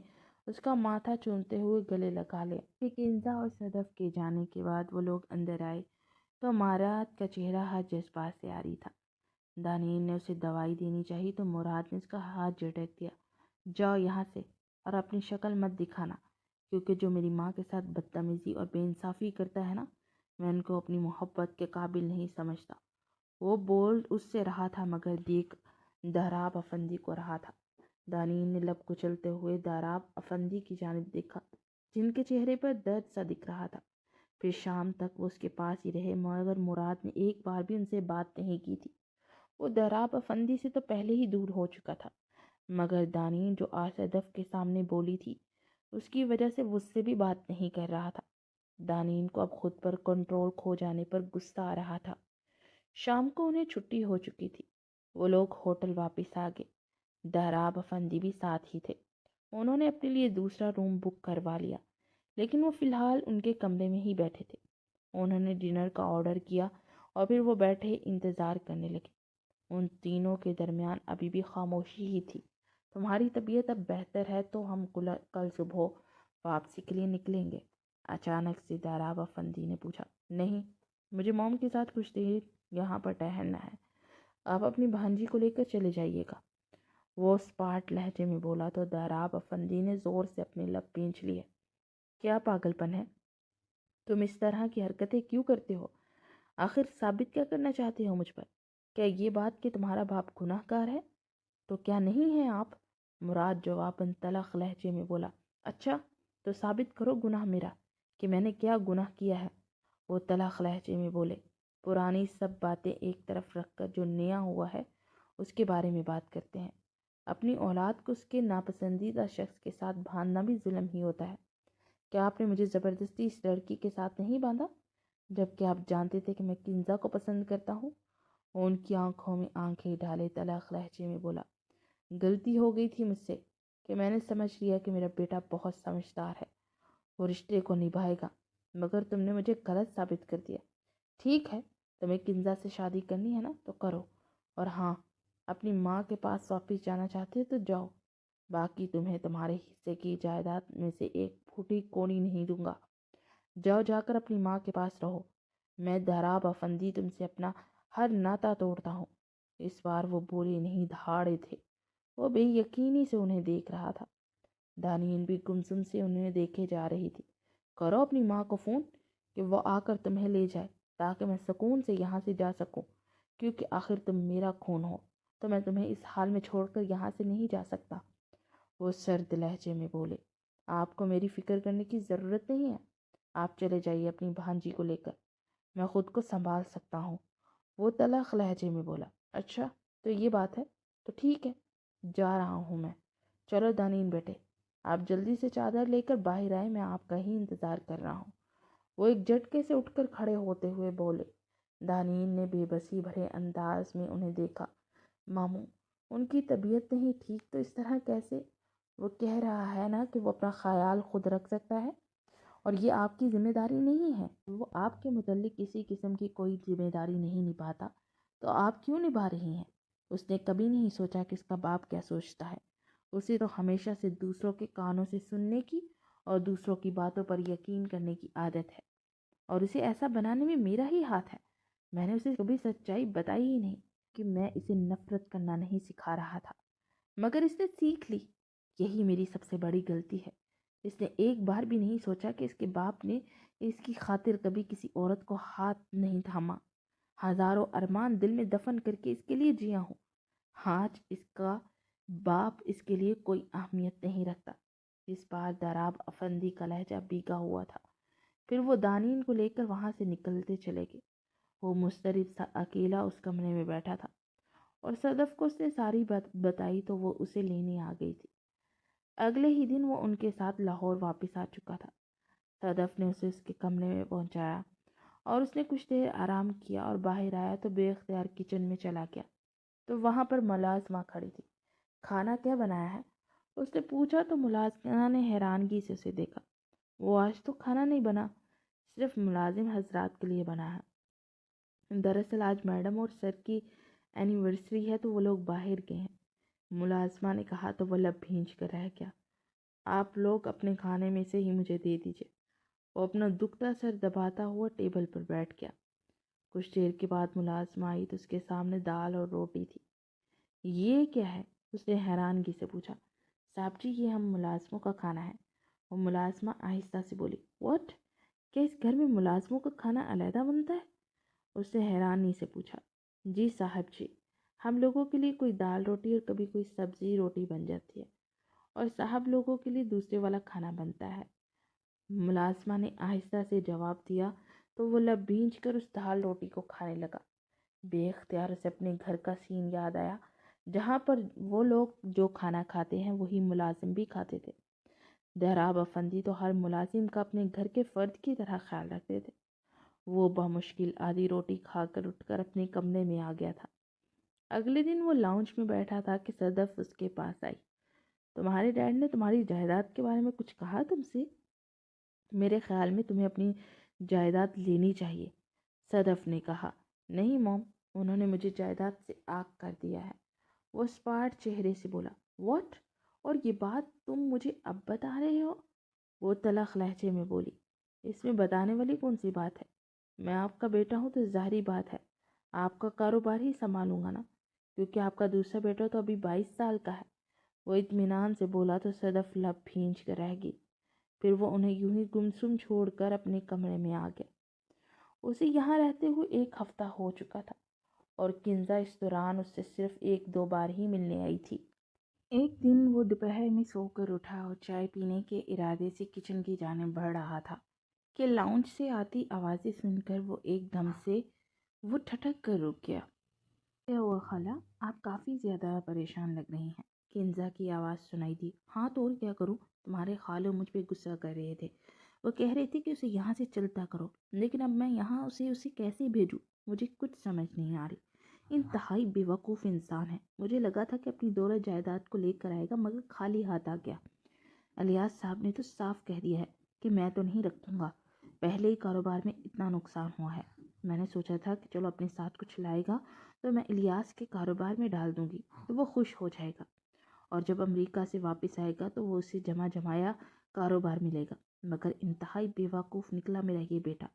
اس کا ماتھا چومتے ہوئے گلے لگا لیا۔ کہ کنزا اور صدف کے جانے کے بعد وہ لوگ اندر آئے تو مراد کا چہرہ ہر جذبات سے عاری تھا۔ دانیل نے اسے دوائی دینی چاہی تو مراد نے اس کا ہاتھ جھٹک دیا۔ جاؤ یہاں سے اور اپنی شکل مت دکھانا، کیونکہ جو میری ماں کے ساتھ بدتمیزی اور بے انصافی کرتا ہے نا، میں ان کو اپنی محبت کے قابل نہیں سمجھتا۔ وہ بول اس سے رہا تھا مگر دیکھ دہراب افندی کو رہا تھا۔ دانیل نے لب کچلتے ہوئے دہراب افندی کی جانب دیکھا، جن کے چہرے پر درد سا دکھ رہا تھا۔ پھر شام تک وہ اس کے پاس ہی رہے، مگر مراد نے ایک بار بھی ان سے بات نہیں کی تھی۔ وہ دراب افندی سے تو پہلے ہی دور ہو چکا تھا، مگر دانین جو آج صدف کے سامنے بولی تھی اس کی وجہ سے مجھ سے بھی بات نہیں کر رہا تھا۔ دانین کو اب خود پر کنٹرول کھو جانے پر غصہ آ رہا تھا۔ شام کو انہیں چھٹی ہو چکی تھی، وہ لوگ ہوٹل واپس آ گئے۔ دراب افندی بھی ساتھ ہی تھے۔ انہوں نے اپنے لیے دوسرا روم بک کروا لیا، لیکن وہ فی الحال ان کے کمرے میں ہی بیٹھے تھے۔ انہوں نے ڈنر کا آرڈر کیا اور پھر وہ بیٹھے انتظار کرنے لگے۔ ان تینوں کے درمیان ابھی بھی خاموشی ہی تھی۔ تمہاری طبیعت اب بہتر ہے تو ہم کل صبح واپسی کے لیے نکلیں گے؟ اچانک سے دراب افندی نے پوچھا۔ نہیں، مجھے موم کے ساتھ کچھ دیر یہاں پر ٹہلنا ہے۔ آپ اپنی بھانجی کو لے کر چلے جائیے گا، وہ اسپاٹ لہجے میں بولا تو دراب افندی نے زور سے اپنے لب پینچ لیے۔ کیا پاگل پن ہے؟ تم اس طرح کی حرکتیں کیوں کرتے ہو؟ آخر ثابت کیا کرنا چاہتے ہو مجھ پر؟ کیا یہ بات کہ تمہارا باپ گناہ گار ہے؟ تو کیا نہیں ہیں آپ؟ مراد جواباً تلخ لہجے میں بولا۔ اچھا تو ثابت کرو گناہ میرا، کہ میں نے کیا گناہ کیا ہے، وہ تلخ لہجے میں بولے۔ پرانی سب باتیں ایک طرف رکھ کر جو نیا ہوا ہے اس کے بارے میں بات کرتے ہیں۔ اپنی اولاد کو اس کے ناپسندیدہ شخص کے ساتھ باندھنا بھی ظلم ہی ہوتا ہے۔ کیا آپ نے مجھے زبردستی اس لڑکی کے ساتھ نہیں باندھا، جبکہ آپ جانتے تھے کہ میں کنزا کو پسند کرتا ہوں؟ وہ ان کی آنکھوں میں آنکھیں ڈالے تلخ لہجے میں بولا۔ غلطی ہو گئی تھی مجھ سے کہ میں نے سمجھ لیا کہ میرا بیٹا بہت سمجھدار ہے، وہ رشتے کو نبھائے گا، مگر تم نے مجھے غلط ثابت کر دیا۔ ٹھیک ہے، تمہیں کنزا سے شادی کرنی ہے نا تو کرو، اور ہاں، اپنی ماں کے پاس واپس جانا چاہتے ہو تو جاؤ، باقی تمہیں تمہارے حصے کی جائیداد میں سے ایک پھوٹی کونی نہیں دوں گا۔ جاؤ، جا کر اپنی ماں کے پاس رہو۔ میں دراب افندی تم سے اپنا ہر ناتا توڑتا ہوں۔ اس بار وہ بولے نہیں دھاڑے تھے۔ وہ بے یقینی سے انہیں دیکھ رہا تھا۔ دانین بھی گمسم سے انہیں دیکھے جا رہی تھی۔ کرو اپنی ماں کو فون کہ وہ آ کر تمہیں لے جائے، تاکہ میں سکون سے یہاں سے جا سکوں، کیونکہ آخر تم میرا خون ہو، تو میں تمہیں اس حال میں چھوڑ کر یہاں سے نہیں جا سکتا، وہ سرد لہجے میں بولے۔ آپ کو میری فکر کرنے کی ضرورت نہیں ہے، آپ چلے جائیے اپنی بھانجی کو لے کر، میں خود کو سنبھال سکتا ہوں، وہ تلخ لہجے میں بولا۔ اچھا تو یہ بات ہے، تو ٹھیک ہے، جا رہا ہوں میں۔ چلو دانین بیٹے، آپ جلدی سے چادر لے کر باہر آئے، میں آپ کا ہی انتظار کر رہا ہوں، وہ ایک جھٹکے سے اٹھ کر کھڑے ہوتے ہوئے بولے۔ دانین نے بے بسی بھرے انداز میں انہیں دیکھا۔ ماموں، ان کی طبیعت نہیں ٹھیک تو اس طرح کیسے؟ وہ کہہ رہا ہے نا کہ وہ اپنا خیال خود رکھ سکتا ہے، اور یہ آپ کی ذمہ داری نہیں ہے۔ وہ آپ کے متعلق کسی قسم کی کوئی ذمہ داری نہیں نبھاتا تو آپ کیوں نبھا رہی ہیں؟ اس نے کبھی نہیں سوچا کہ اس کا باپ کیا سوچتا ہے۔ اسے تو ہمیشہ سے دوسروں کے کانوں سے سننے کی اور دوسروں کی باتوں پر یقین کرنے کی عادت ہے، اور اسے ایسا بنانے میں میرا ہی ہاتھ ہے۔ میں نے اسے کبھی سچائی بتائی ہی نہیں کہ میں اسے نفرت کرنا نہیں سکھا رہا تھا، مگر اس نے سیکھ لی۔ یہی میری سب سے بڑی غلطی ہے۔ اس نے ایک بار بھی نہیں سوچا کہ اس کے باپ نے اس کی خاطر کبھی کسی عورت کو ہاتھ نہیں تھاما۔ ہزاروں ارمان دل میں دفن کر کے اس کے لیے جیا ہوں۔ آج اس کا باپ اس کے لیے کوئی اہمیت نہیں رکھتا۔ اس بار دراب افندی کا لہجہ بھیگا ہوا تھا۔ پھر وہ دانین کو لے کر وہاں سے نکلتے چلے گئے۔ وہ مضطرب سا اکیلا اس کمرے میں بیٹھا تھا، اور صدف کو اس نے ساری بات بتائی تو وہ اسے لینے آ گئی تھی۔ اگلے ہی دن وہ ان کے ساتھ لاہور واپس آ چکا تھا۔ صدف نے اسے اس کے کمرے میں پہنچایا اور اس نے کچھ دیر آرام کیا اور باہر آیا تو بے اختیار کچن میں چلا گیا تو وہاں پر ملازمہ کھڑی تھی۔ کھانا کیا بنایا ہے؟ اس نے پوچھا تو ملازمہ نے حیرانگی سے اسے دیکھا۔ وہ آج تو کھانا نہیں بنا، صرف ملازم حضرات کے لیے بنا ہے۔ دراصل آج میڈم اور سر کی اینیورسری ہے تو وہ لوگ باہر گئے ہیں، ملازمہ نے کہا تو وہ لب بھینچ کر رہ گیا۔ آپ لوگ اپنے کھانے میں سے ہی مجھے دے دیجیے۔ وہ اپنا دکھتا سر دباتا ہوا ٹیبل پر بیٹھ گیا۔ کچھ دیر کے بعد ملازمہ آئی تو اس کے سامنے دال اور روٹی تھی۔ یہ کیا ہے؟ اس نے حیرانگی سے پوچھا۔ صاحب جی، یہ ہم ملازموں کا کھانا ہے، وہ ملازمہ آہستہ سے بولی۔ واٹ؟ کیا اس گھر میں ملازموں کا کھانا علیحدہ بنتا ہے؟ اس نے حیرانی سے پوچھا۔ جی صاحب جی، ہم لوگوں کے لیے کوئی دال روٹی اور کبھی کوئی سبزی روٹی بن جاتی ہے، اور صاحب لوگوں کے لیے دوسرے والا کھانا بنتا ہے، ملازمہ نے آہستہ سے جواب دیا تو وہ لب بھینچ کر اس دال روٹی کو کھانے لگا۔ بے اختیار اسے اپنے گھر کا سین یاد آیا، جہاں پر وہ لوگ جو کھانا کھاتے ہیں وہی ملازم بھی کھاتے تھے۔ دہراب افندی تو ہر ملازم کا اپنے گھر کے فرد کی طرح خیال رکھتے تھے۔ وہ بمشکل آدھی روٹی کھا کر اٹھ کر اپنے کمرے میں آ گیا تھا۔ اگلے دن وہ لاؤنج میں بیٹھا تھا کہ صدف اس کے پاس آئی۔ تمہارے ڈیڈ نے تمہاری جائیداد کے بارے میں کچھ کہا تم سے؟ میرے خیال میں تمہیں اپنی جائیداد لینی چاہیے، صدف نے کہا۔ نہیں موم، انہوں نے مجھے جائیداد سے آگ کر دیا ہے، وہ اسپاٹ چہرے سے بولا۔ واٹ؟ اور یہ بات تم مجھے اب بتا رہے ہو؟ وہ تلخ لہجے میں بولی۔ اس میں بتانے والی کون سی بات ہے؟ میں آپ کا بیٹا ہوں تو ظاہری بات ہے آپ کا کاروبار ہی سنبھالوں گا نا، کیونکہ آپ کا دوسرا بیٹا تو ابھی 22 سال کا ہے۔ وہ اطمینان سے بولا تو صدف لب بھینچ کر رہ گئی۔ پھر وہ انہیں یوں ہی گمسم چھوڑ کر اپنے کمرے میں آ گیا۔ اسے یہاں رہتے ہوئے 1 ہفتہ ہو چکا تھا اور کنزا اس دوران اس سے صرف 1-2 بار ہی ملنے آئی تھی۔ ایک دن وہ دوپہر میں سو کر اٹھا اور چائے پینے کے ارادے سے کچن کی جانب بڑھ رہا تھا کہ لاؤنج سے آتی آوازیں سن کر وہ ایک دم سے وہ ٹھٹک کر رک گیا۔ کیا ہوا خالہ؟ آپ کافی زیادہ پریشان لگ رہی ہیں، کنزا کی آواز سنائی دی۔ ہاں تو اور کیا کروں، تمہارے خالو مجھ پہ غصہ کر رہے تھے، وہ کہہ رہے تھے کہ اسے یہاں سے چلتا کرو، لیکن اب میں یہاں اسے کیسے بھیجوں، مجھے کچھ سمجھ نہیں آ رہی۔ انتہائی بے وقوف انسان ہے، مجھے لگا تھا کہ اپنی دولت جائیداد کو لے کر آئے گا مگر خالی ہاتھ آ گیا۔ الیاس صاحب نے تو صاف کہہ دیا ہے کہ میں تو نہیں رکھوں گا، پہلے ہی کاروبار میں اتنا نقصان ہوا ہے۔ میں نے سوچا تھا کہ چلو اپنے ساتھ کچھ لائے گا تو میں الیاس کے کاروبار میں ڈال دوں گی تو وہ خوش ہو جائے گا، اور جب امریکہ سے واپس آئے گا تو وہ اسے جمایا کاروبار ملے گا، مگر انتہائی بے وقوف نکلا میرا یہ بیٹا۔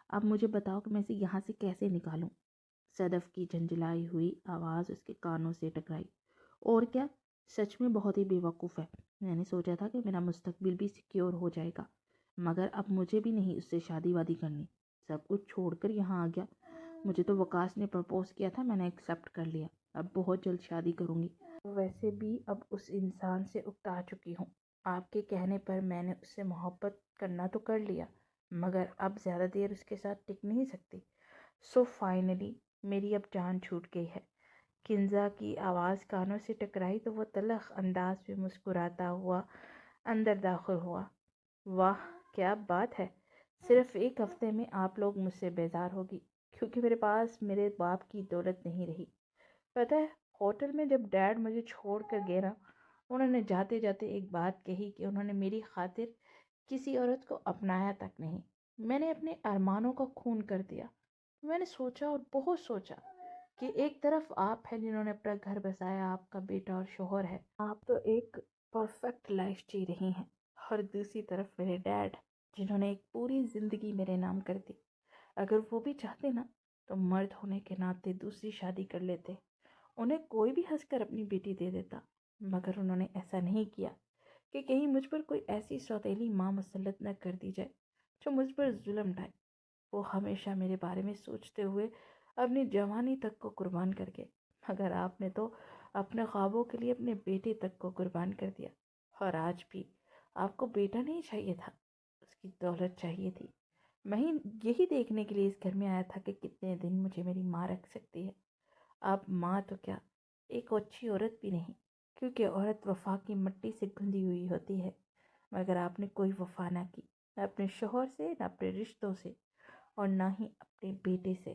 اب مجھے بتاؤ کہ میں اسے یہاں سے کیسے نکالوں؟ صدف کی جھنجھلائی ہوئی آواز اس کے کانوں سے ٹکرائی۔ اور کیا، سچ میں بہت ہی بے وقوف ہے۔ میں نے سوچا تھا کہ میرا مستقبل بھی سیکیور ہو جائے گا، مگر اب مجھے بھی نہیں اس سے شادی وادی کرنی، سب کچھ چھوڑ کر یہاں آ گیا۔ مجھے تو وکاس نے پرپوز کیا تھا، میں نے ایکسیپٹ کر لیا، اب بہت جلد شادی کروں گی۔ ویسے بھی اب اس انسان سے اکتا چکی ہوں، آپ کے کہنے پر میں نے اس سے محبت کرنا تو کر لیا، مگر اب زیادہ دیر اس کے ساتھ ٹک نہیں سکتی۔ سو فائنلی میری اب جان چھوٹ گئی ہے۔ کنزا کی آواز کانوں سے ٹکرائی تو وہ تلخ انداز میں مسکراتا ہوا اندر داخل ہوا۔ واہ کیا بات ہے، صرف 1 ہفتے میں آپ لوگ مجھ سے بیزار ہوگی، کیونکہ میرے پاس میرے باپ کی دولت نہیں رہی۔ پتہ ہے ہوٹل میں جب ڈیڈ مجھے چھوڑ کر گئے نا، انہوں نے جاتے جاتے ایک بات کہی کہ انہوں نے میری خاطر کسی عورت کو اپنایا تک نہیں، میں نے اپنے ارمانوں کا خون کر دیا۔ میں نے سوچا اور بہت سوچا کہ ایک طرف آپ ہیں جنہوں نے اپنا گھر بسایا، آپ کا بیٹا اور شوہر ہے، آپ تو ایک پرفیکٹ لائف جی رہی ہیں، اور دوسری طرف میرے ڈیڈ جنہوں نے ایک پوری زندگی میرے نام کر دی۔ اگر وہ بھی چاہتے نا تو مرد ہونے کے ناطے دوسری شادی کر لیتے، انہیں کوئی بھی ہنس کر اپنی بیٹی دے دیتا، مگر انہوں نے ایسا نہیں کیا کہ کہیں مجھ پر کوئی ایسی سوتیلی ماں مسلط نہ کر دی جائے جو مجھ پر ظلم ڈھائے۔ وہ ہمیشہ میرے بارے میں سوچتے ہوئے اپنی جوانی تک کو قربان کر گئے، مگر آپ نے تو اپنے خوابوں کے لیے اپنے بیٹے تک کو قربان کر دیا، اور آج بھی آپ کو بیٹا نہیں چاہیے تھا، اس کی دولت چاہیے تھی۔ میں یہی دیکھنے کے لیے اس گھر میں آیا تھا کہ کتنے دن مجھے میری ماں رکھ سکتی ہے۔ آپ ماں تو کیا، ایک اچھی عورت بھی نہیں، کیونکہ عورت وفا کی مٹی سے گندی ہوئی ہوتی ہے، مگر آپ نے کوئی وفا نہ کی، نہ اپنے شوہر سے، نہ اپنے رشتوں سے، اور نہ ہی اپنے بیٹے سے۔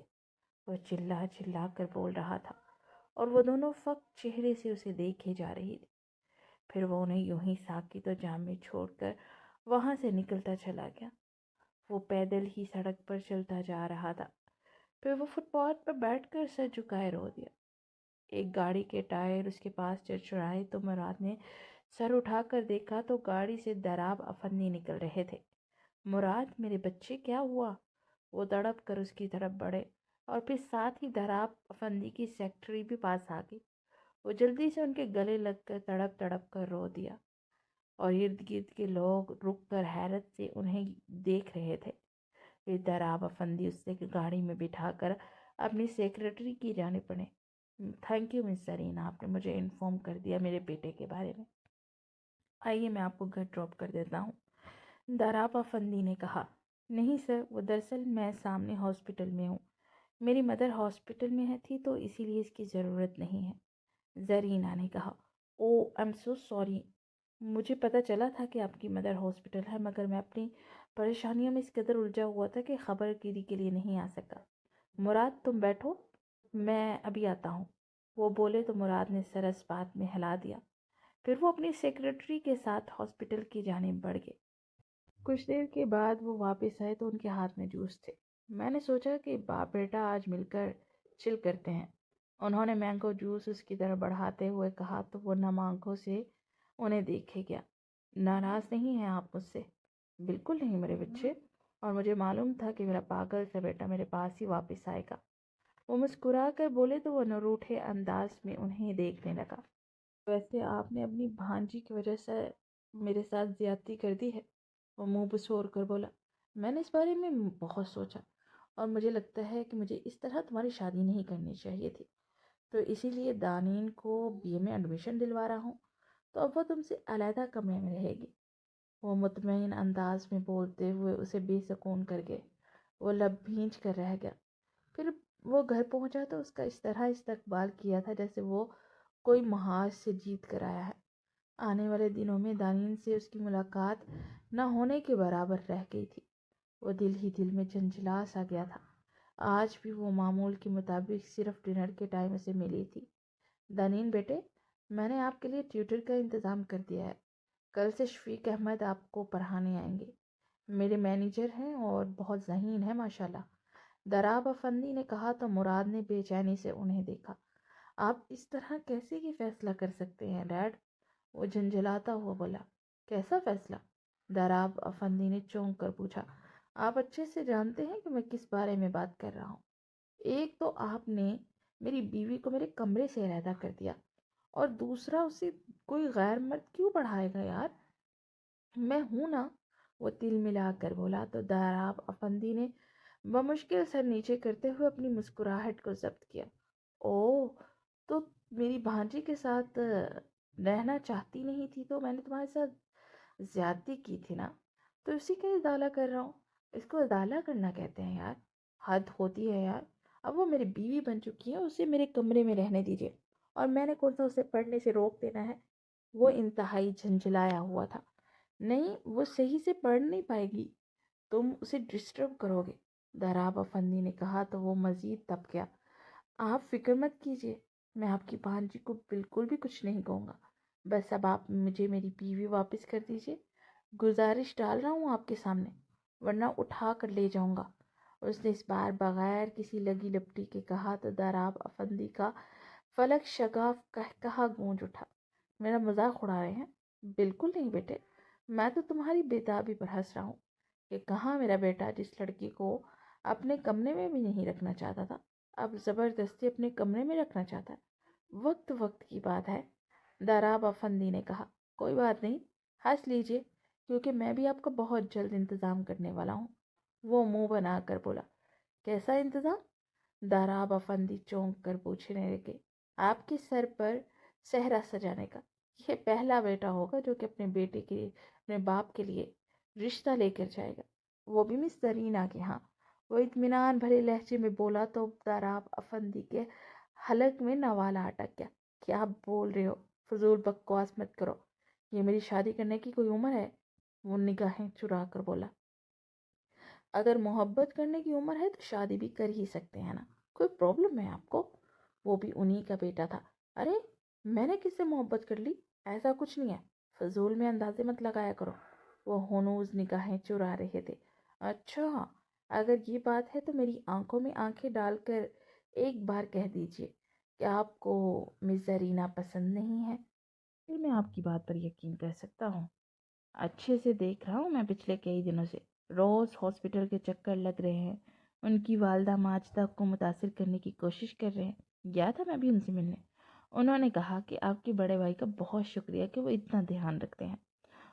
وہ چلا چلا کر بول رہا تھا اور وہ دونوں فقط چہرے سے اسے دیکھے جا رہی تھی۔ پھر وہ انہیں یوں ہی ساکت و جام میں چھوڑ کر وہاں سے نکلتا چلا گیا۔ وہ پیدل ہی سڑک پر چلتا جا رہا تھا، پھر وہ فٹ پاتھ پر بیٹھ کر سر جھکائے رو دیا۔ ایک گاڑی کے ٹائر اس کے پاس چرچرائے تو مراد نے سر اٹھا کر دیکھا تو گاڑی سے دہراب افندی نکل رہے تھے۔ مراد میرے بچے کیا ہوا؟ وہ تڑپ کر اس کی طرف بڑھے اور پھر ساتھ ہی دہراب افندی کی سیکرٹری بھی پاس آ گئی۔ وہ جلدی سے ان کے گلے لگ کر تڑپ تڑپ کر رو دیا، اور ارد گرد کے لوگ رک کر حیرت سے انہیں دیکھ رہے تھے۔ پھر دہراب افندی اس سے گاڑی میں بٹھا کر اپنی سیکرٹری کی جانب بڑھے۔ تھینک یو مس سرینا، آپ نے مجھے انفارم کر دیا میرے بیٹے کے بارے میں۔ آئیے میں آپ کو گھر ڈراپ کر دیتا ہوں، دہراب افندی نے کہا۔ نہیں سر، وہ دراصل میں سامنے ہاسپٹل میں ہوں، میری مدر ہاسپٹل میں تھی تو اسی لیے اس کی ضرورت نہیں ہے، زرینہ نے کہا۔ او آئی ایم سو سوری، مجھے پتہ چلا تھا کہ آپ کی مدر ہاسپٹل ہے، مگر میں اپنی پریشانیوں میں اس قدر الجھا ہوا تھا کہ خبر گیری کے لیے نہیں آ سکا۔ مراد تم بیٹھو، میں ابھی آتا ہوں، وہ بولے تو مراد نے سر اس بات میں ہلا دیا۔ پھر وہ اپنی سیکرٹری کے ساتھ ہاسپٹل کی جانب بڑھ گئے۔ کچھ دیر کے بعد وہ واپس آئے تو ان کے ہاتھ میں جوس تھے۔ میں نے سوچا کہ باپ بیٹا آج مل کر چل کرتے ہیں۔ انہوں نے مینگو جوس اس کی طرف بڑھاتے ہوئے کہا تو وہ نم آنکھوں سے انہیں دیکھے گیا۔ ناراض نہیں ہیں آپ مجھ سے؟ بالکل نہیں میرے بچے، اور مجھے معلوم تھا کہ میرا پاگل سا بیٹا میرے پاس ہی واپس آئے گا۔ وہ مسکرا کر بولے تو وہ نروٹھے انداز میں انہیں دیکھنے لگا۔ ویسے آپ نے اپنی بھانجی کی وجہ سے میرے ساتھ زیادتی کر دی ہے، وہ منہ بسور کر بولا۔ میں نے اس بارے میں بہت سوچا اور مجھے لگتا ہے کہ مجھے اس طرح تمہاری شادی نہیں کرنی چاہیے تھی، تو اسی لیے دانین کو BA میں ایڈمیشن دلوا رہا ہوں، تو اب وہ تم سے علیحدہ کمرے میں رہے گی۔ وہ مطمئن انداز میں بولتے ہوئے اسے بے سکون کر گئے۔ وہ لب بھینچ کر رہ گیا۔ پھر وہ گھر پہنچا تو اس کا اس طرح استقبال کیا تھا جیسے وہ کوئی محاذ سے جیت کر آیا ہے۔ آنے والے دنوں میں دانین سے اس کی ملاقات نہ ہونے کے برابر رہ گئی تھی۔ وہ دل ہی دل میں جھنجھلا سا گیا تھا۔ آج بھی وہ معمول کے مطابق صرف ڈنر کے ٹائم اسے ملی تھی۔ دانین بیٹے، میں نے آپ کے لیے ٹیوٹر کا انتظام کر دیا ہے۔ کل سے شفیق احمد آپ کو پڑھانے آئیں گے۔ میرے مینیجر ہیں اور بہت ذہین ہیں ماشاءاللہ، دراب افندی نے کہا تو مراد نے بے چینی سے انہیں دیکھا۔ آپ اس طرح کیسے یہ فیصلہ کر سکتے ہیں ڈیڈ؟ وہ جھنجھلاتا ہوا بولا۔ کیسا فیصلہ؟ دراب افندی نے چونک کر پوچھا۔ آپ اچھے سے جانتے ہیں کہ میں کس بارے میں بات کر رہا ہوں۔ ایک تو آپ نے میری بیوی کو میرے کمرے سے علیحدہ کر دیا، اور دوسرا اسے کوئی غیر مرد کیوں پڑھائے گا یار؟ میں ہوں نا، وہ تل ملا کر بولا تو دراب افندی نے بمشکل سر نیچے کرتے ہوئے اپنی مسکراہٹ کو ضبط کیا۔ اوہ، تو میری بھانجی کے ساتھ رہنا چاہتی نہیں تھی تو میں نے تمہارے ساتھ زیادتی کی تھی نا، تو اسی کا ازالہ کر رہا ہوں۔ اس کو ازالہ کرنا کہتے ہیں یار، حد ہوتی ہے یار۔ اب وہ میری بیوی بن چکی ہے، اسے میرے کمرے میں رہنے دیجیے، اور میں نے کون سا اسے پڑھنے سے روک دینا ہے؟ وہ انتہائی جھنجھلایا ہوا تھا۔ نہیں، وہ صحیح سے پڑھ نہیں پائے گی، تم اسے ڈسٹرب کرو گے، دراب افندی نے کہا تو وہ مزید تپ گیا۔ آپ فکر مت کیجیے، میں آپ کی بھانجی کو بالکل بھی کچھ نہیں کہوں گا، بس اب آپ مجھے میری بیوی واپس کر دیجیے۔ گزارش ڈال رہا ہوں آپ کے سامنے، ورنہ اٹھا کر لے جاؤں گا۔ اس نے اس بار بغیر کسی لگی لپٹی کے کہا تو دراب افندی کا فلک شگاف کہا گونج اٹھا۔ میرا مذاق اڑا رہے ہیں؟ بالکل نہیں بیٹے، میں تو تمہاری بےتابی پر ہنس رہا ہوں کہ کہاں میرا بیٹا جس لڑکی کو اپنے کمرے میں بھی نہیں رکھنا چاہتا تھا، اب زبردستی اپنے کمرے میں رکھنا چاہتا ہے۔ وقت وقت کی بات ہے، دراب افندی نے کہا۔ کوئی بات نہیں، ہنس لیجئے، کیونکہ میں بھی آپ کا بہت جلد انتظام کرنے والا ہوں، وہ منہ بنا کر بولا۔ کیسا انتظام؟ دراب افندی چونک کر پوچھنے لگے۔ آپ کے سر پر صحرا سجانے کا۔ یہ پہلا بیٹا ہوگا جو کہ اپنے بیٹے کے لیے، اپنے باپ کے لیے رشتہ لے کر جائے گا، وہ بھی مس زرینہ کے ہاں۔ وہ اطمینان بھرے لہجے میں بولا تو دراب افندی کے حلق میں نوالا اٹک گیا۔ کیا بول رہے ہو؟ فضول بکواس مت کرو، یہ میری شادی کرنے کی کوئی عمر ہے؟ وہ نگاہیں چرا کر بولا۔ اگر محبت کرنے کی عمر ہے تو شادی بھی کر ہی سکتے ہیں نا، کوئی پرابلم ہے آپ کو؟ وہ بھی انہی کا بیٹا تھا۔ ارے میں نے کس سے محبت کر لی؟ ایسا کچھ نہیں ہے، فضول میں اندازے مت لگایا کرو۔ وہ ہنوز نگاہیں چرا رہے تھے۔ اچھا، اگر یہ بات ہے تو میری آنکھوں میں آنکھیں ڈال کر ایک بار کہہ دیجئے کہ آپ کو مس زرینہ پسند نہیں ہے۔ پھر میں آپ کی بات پر یقین کر سکتا ہوں، اچھے سے دیکھ رہا ہوں میں پچھلے کئی دنوں سے، روز ہاسپٹل کے چکر لگ رہے ہیں، ان کی والدہ ماجدہ کو متاثر کرنے کی کوشش کر رہے ہیں۔ گیا تھا میں بھی ان سے ملنے، انہوں نے کہا کہ آپ کے بڑے بھائی کا بہت شکریہ کہ وہ اتنا دھیان رکھتے ہیں،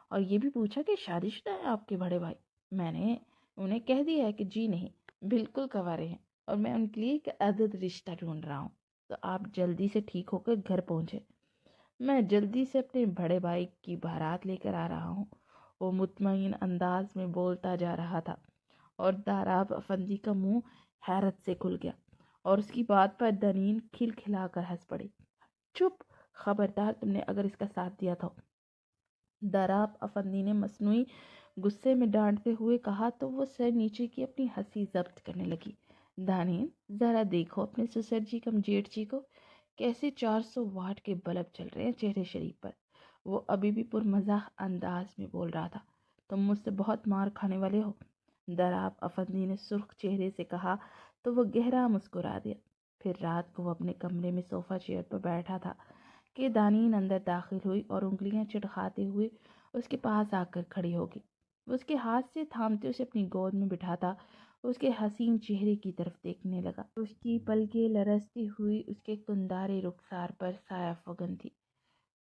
اور یہ بھی پوچھا کہ شادی شدہ ہے آپ کے بڑے بھائی۔ میں نے انہیں کہہ دیا ہے کہ جی نہیں، بالکل کنوارے ہیں، اور میں ان کے لیے ایک عدد رشتہ ڈھونڈ رہا ہوں، تو آپ جلدی سے ٹھیک ہو کر گھر پہنچے، میں جلدی سے اپنے بڑے بھائی کی بارات لے کر آ رہا ہوں۔ وہ مطمئن انداز میں بولتا جا رہا تھا، اور دراب افندی کا منہ حیرت سے کھل گیا۔ اور اس کی بات پر دنین کھلکھلا کر ہنس پڑی۔ چپ، خبردار، تم نے اگر اس کا ساتھ دیا تو۔ دراب افندی نے مصنوعی غصے میں ڈانٹتے ہوئے کہا تو وہ سر نیچے کی اپنی ہنسی ضبط کرنے لگی۔ دانین، ذرا دیکھو اپنے سسر جی کم جیٹ جی کو، کیسے 400 واٹ کے بلب چل رہے ہیں چہرے شریف پر۔ وہ ابھی بھی پرمزاح انداز میں بول رہا تھا۔ تم مجھ سے بہت مار کھانے والے ہو، دراب افندی نے سرخ چہرے سے کہا تو وہ گہرا مسکرا دیا۔ پھر رات کو وہ اپنے کمرے میں صوفہ چیئر پر بیٹھا تھا کہ دانین اندر داخل ہوئی اور انگلیاں چٹخاتے ہوئے اس کے پاس آ کر کھڑی ہو گئی۔ وہ اس کے ہاتھ سے تھامتے اسے اپنی گود میں بٹھاتا اس کے حسین چہرے کی طرف دیکھنے لگا۔ اس کی پلکیں لرزتی ہوئی اس کے کندارے رخسار پر سایہ فگن تھی۔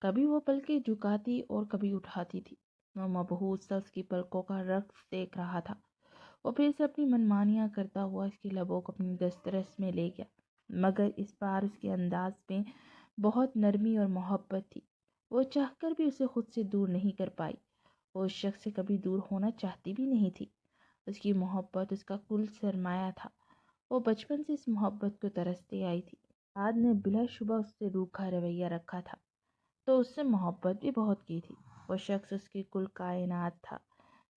کبھی وہ پلکیں جھکاتی اور کبھی اٹھاتی تھی۔ وہ مبہوت سا اس کی پلکوں کا رقص دیکھ رہا تھا۔ وہ پھر سے اپنی منمانیاں کرتا ہوا اس کے لبوں کو اپنی دسترس میں لے گیا، مگر اس بار اس کے انداز میں بہت نرمی اور محبت تھی۔ وہ چاہ کر بھی اسے خود سے دور نہیں کر پائی۔ وہ اس شخص سے کبھی دور ہونا چاہتی بھی نہیں تھی۔ اس کی محبت اس کا کل سرمایہ تھا۔ وہ بچپن سے اس محبت کو ترستے آئی تھی۔ آج نے بلا شبہ اس سے روکھا رویہ رکھا تھا تو اس سے محبت بھی بہت کی تھی۔ وہ شخص اس کی کل کائنات تھا۔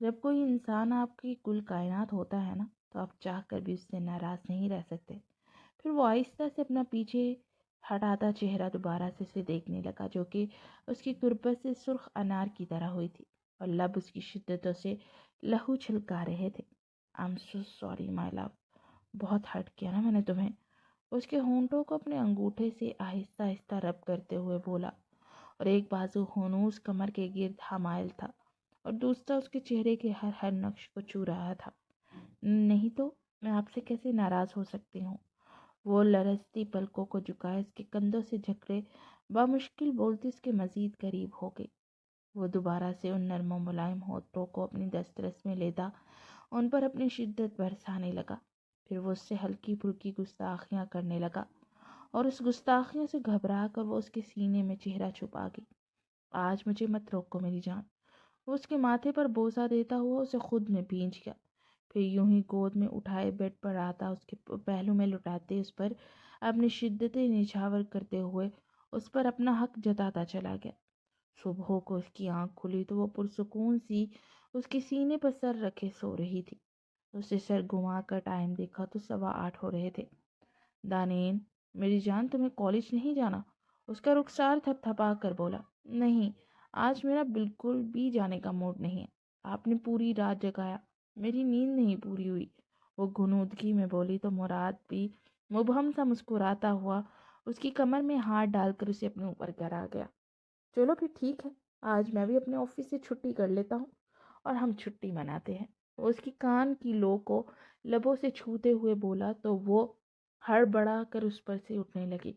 جب کوئی انسان آپ کی کل کائنات ہوتا ہے نا تو آپ چاہ کر بھی اس سے ناراض نہیں رہ سکتے۔ پھر وہ آہستہ سے اپنا پیچھے ہٹاتا چہرہ دوبارہ سے اسے دیکھنے لگا، جو کہ اس کی قربت سے سرخ انار کی طرح ہوئی تھی اور لب اس کی شدتوں سے لہو چھلکا رہے تھے۔ I'm so sorry my love، بہت ہرٹ کیا نا میں نے تمہیں۔ اس کے ہونٹوں کو اپنے انگوٹھے سے آہستہ آہستہ رب کرتے ہوئے بولا، اور ایک بازو ہونوس کمر کے گرد حمائل تھا اور دوسرا اس کے چہرے کے ہر نقش کو چھو رہا تھا۔ نہیں تو میں آپ سے کیسے ناراض ہو سکتی ہوں؟ وہ لرزتی پلکوں کو جھکائے اس کے کندھوں سے جھکڑے بامشکل بولتی اس کے مزید قریب ہو گئی۔ وہ دوبارہ سے ان نرم و ملائم ہونٹوں کو اپنی دسترس میں لیتا ان پر اپنی شدت برسانے لگا۔ پھر وہ اس سے ہلکی پھلکی گستاخیاں کرنے لگا اور اس گستاخیوں سے گھبرا کر وہ اس کے سینے میں چہرہ چھپا گئی۔ آج مجھے مت روکو میری جان۔ وہ اس کے ماتھے پر بوسہ دیتا ہوا اسے خود میں بھینچ گیا، پھر یوں ہی گود میں اٹھائے بیڈ پر آتا اس کے پہلو میں لٹاتے اس پر اپنی شدتیں نچھاور کرتے ہوئے اس پر اپنا حق جتاتا چلا گیا۔ صبح کو اس کی آنکھ کھلی تو وہ پرسکون سی اس کے سینے پر سر رکھے سو رہی تھی۔ اسے سر گھما کر ٹائم دیکھا تو 8:15 ہو رہے تھے۔ دانین، میری جان، تمہیں کالج نہیں جانا؟ اس کا رخسار تھپ تھپا کر بولا۔ نہیں، آج میرا بالکل بھی جانے کا موڈ نہیں ہے۔ آپ نے پوری رات جگایا، میری نیند نہیں پوری ہوئی، وہ غنودگی میں بولی تو مراد بھی مبہم سا مسکراتا ہوا اس کی کمر میں ہاتھ ڈال کر اسے اپنے اوپر گرا گیا۔ چلو پھر ٹھیک ہے، آج میں بھی اپنے آفس سے چھٹی کر لیتا ہوں اور ہم چھٹی مناتے ہیں۔ وہ اس کی کان کی لو کو لبوں سے چھوتے ہوئے بولا تو وہ ہڑبڑا کر اس پر سے اٹھنے لگی۔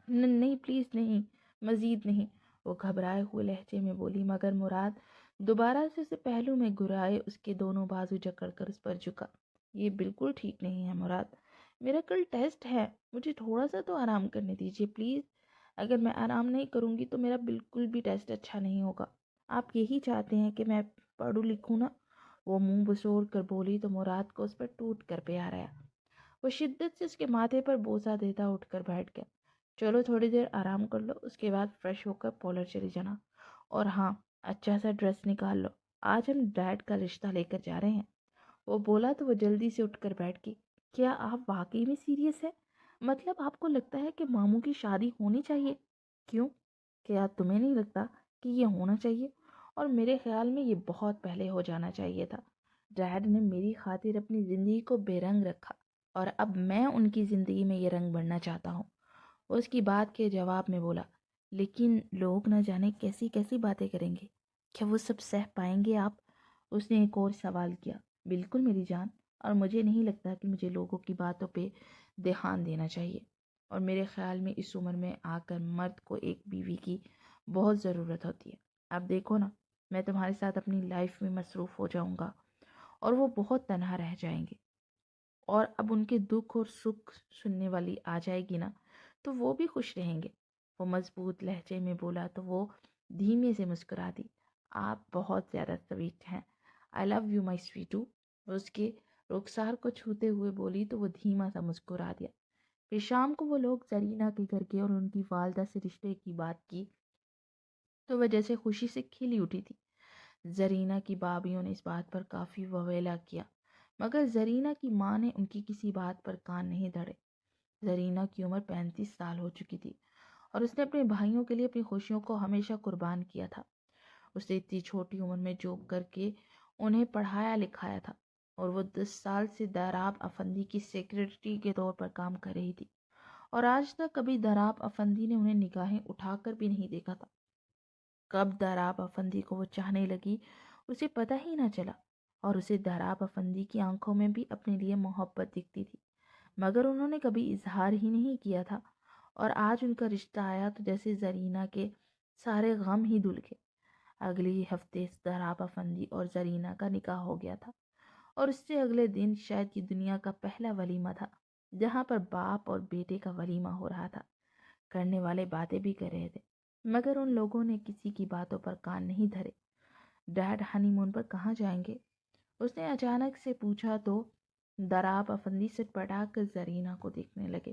نہیں پلیز نہیں، مزید نہیں، وہ گھبرائے ہوئے لہجے میں بولی، مگر مراد دوبارہ سے اسے پہلو میں گرائے اس کے دونوں بازو جکڑ کر اس پر جھکا۔ یہ بالکل ٹھیک نہیں ہے مراد، میرا کل ٹیسٹ ہے، مجھے تھوڑا سا تو آرام کرنے دیجیے پلیز۔ اگر میں آرام نہیں کروں گی تو میرا بالکل بھی ٹیسٹ اچھا نہیں ہوگا۔ آپ یہی چاہتے ہیں کہ میں پڑھوں لکھوں نا؟ وہ منہ بسور کر بولی تو مراد کو اس پر ٹوٹ کر پیار آیا۔ وہ شدت سے اس کے ماتھے پر بوسہ دیتا اٹھ کر بیٹھ گیا۔ چلو تھوڑی دیر آرام کر لو، اس کے بعد فریش ہو کر پارلر چلی جانا، اور ہاں، اچھا سا ڈریس نکال لو، آج ہم ڈیڈ کا رشتہ لے کر جا رہے ہیں۔ وہ بولا تو وہ جلدی سے اٹھ کر بیٹھ گئی۔ کیا آپ واقعی میں سیریس ہیں؟ مطلب آپ کو لگتا ہے کہ ماموں کی شادی ہونی چاہیے؟ کیوں؟ کیا تمہیں نہیں لگتا کہ یہ ہونا چاہیے؟ اور میرے خیال میں یہ بہت پہلے ہو جانا چاہیے تھا۔ ڈیڈ نے میری خاطر اپنی زندگی کو بے رنگ رکھا اور اب میں ان کی زندگی میں یہ رنگ بھرنا چاہتا ہوں۔ اس کی بات کے جواب میں بولا، لیکن لوگ نہ جانے کیسی کیسی باتیں کریں گے، کیا وہ سب سہ پائیں گے آپ؟ اس نے ایک اور سوال کیا۔ بالکل میری جان، اور مجھے نہیں لگتا کہ مجھے لوگوں کی باتوں پہ دھیان دینا چاہیے، اور میرے خیال میں اس عمر میں آ کر مرد کو ایک بیوی کی بہت ضرورت ہوتی ہے۔ اب دیکھو نا، میں تمہارے ساتھ اپنی لائف میں مصروف ہو جاؤں گا اور وہ بہت تنہا رہ جائیں گے، اور اب ان کے دکھ اور سکھ سننے والی آ جائے گی نا تو وہ بھی خوش رہیں گے۔ وہ مضبوط لہجے میں بولا تو وہ دھیمے سے مسکرا دی۔ آپ بہت زیادہ سویٹ ہیں، آئی لو یو مائی سویٹو۔ اس کے رخسار کو چھوتے ہوئے بولی تو وہ دھیما سا مسکرا دیا۔ پھر شام کو وہ لوگ زرینہ کے گھر گئے اور ان کی والدہ سے رشتے کی بات کی تو وہ جیسے خوشی سے کھلی اٹھی تھی۔ زرینہ کی بھابھیوں نے اس بات پر کافی وویلا کیا، مگر زرینہ کی ماں نے ان کی کسی بات پر کان نہیں دھرے۔ زرینہ کی عمر 35 سال ہو چکی تھی اور اس نے اپنے بھائیوں کے لیے اپنی خوشیوں کو ہمیشہ قربان کیا تھا۔ اس نے اتنی چھوٹی عمر میں جاب کر کے انہیں پڑھایا لکھایا تھا اور وہ 10 سال سے دراب افندی کی سیکرٹری کے طور پر کام کر رہی تھی، اور آج تک کبھی دراب افندی نے انہیں نگاہیں اٹھا کر بھی نہیں دیکھا تھا۔ کب دراب افندی کو وہ چاہنے لگی اسے پتہ ہی نہ چلا، اور اسے دراب افندی کی آنکھوں میں بھی اپنے لیے محبت دکھتی تھی، مگر انہوں نے کبھی اظہار ہی نہیں کیا تھا۔ اور آج ان کا رشتہ آیا تو جیسے زرینہ کے سارے غم ہی دھل گئے۔ اگلے ہی ہفتے دراب افندی اور زرینہ کا نکاح ہو گیا تھا، اور اس سے اگلے دن شاید یہ دنیا کا پہلا ولیمہ تھا جہاں پر باپ اور بیٹے کا ولیمہ ہو رہا تھا۔ کرنے والے باتیں بھی کر رہے تھے، مگر ان لوگوں نے کسی کی باتوں پر کان نہیں دھرے۔ ڈیڈ ہنی مون پر کہاں جائیں گے؟ اس نے اچانک سے پوچھا تو دراب افندی سے پٹا کر زرینہ کو دیکھنے لگے،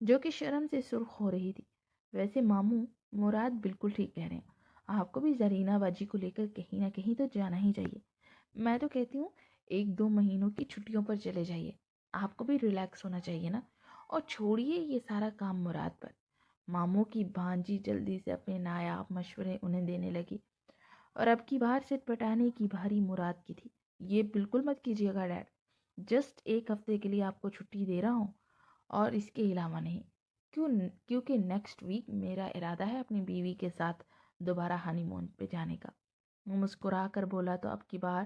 جو کہ شرم سے سرخ ہو رہی تھی۔ ویسے ماموں، مراد بالکل ٹھیک کہہ رہے ہیں، آپ کو بھی زرینہ باجی کو لے کر کہیں نہ کہیں تو جانا ہی چاہیے۔ میں تو کہتی ہوں 1-2 مہینوں کی چھٹیوں پر چلے جائیے، آپ کو بھی ریلیکس ہونا چاہیے نا، اور چھوڑیے یہ سارا کام مراد پر۔ ماموں کی بھانجی جلدی سے اپنے نایاب مشورے انہیں دینے لگی، اور اب کی بار سٹ پٹانے کی بھاری مراد کی تھی۔ یہ بالکل مت کیجیے گا ڈیڈ، جسٹ 1 ہفتے کے لیے آپ کو چھٹی دے رہا ہوں، اور اس کے علاوہ نہیں، کیونکہ نیکسٹ ویک میرا ارادہ ہے اپنی بیوی کے ساتھ دوبارہ ہنی مون پہ جانے کا۔ وہ مسکرا کر بولا تو اب کی بار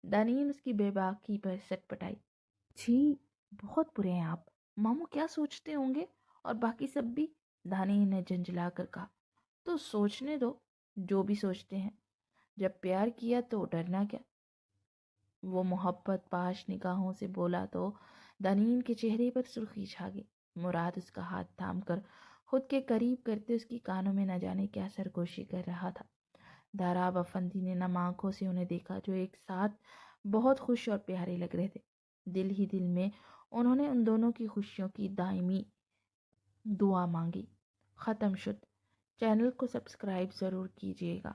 دانین اس کی بے باکی پر سٹ پٹائی۔ جی، بہت برے ہیں آپ، ماموں کیا سوچتے ہوں گے، اور باقی سب بھی، دانین نے جھنجھلا کر کہا۔ تو سوچنے دو، جو بھی سوچتے ہیں، جب پیار کیا تو ڈرنا کیا؟ وہ محبت پاش نگاہوں سے بولا تو دانین کے چہرے پر سرخی چھا گئی۔ مراد اس کا ہاتھ تھام کر خود کے قریب کرتے اس کی کانوں میں نہ جانے کیا سرگوشی کر رہا تھا۔ دراب افندی نے نم آنکھوں سے انہیں دیکھا جو ایک ساتھ بہت خوش اور پیارے لگ رہے تھے۔ دل ہی دل میں انہوں نے ان دونوں کی خوشیوں کی دائمی دعا مانگی۔ ختم شد۔ چینل کو سبسکرائب ضرور کیجیے گا۔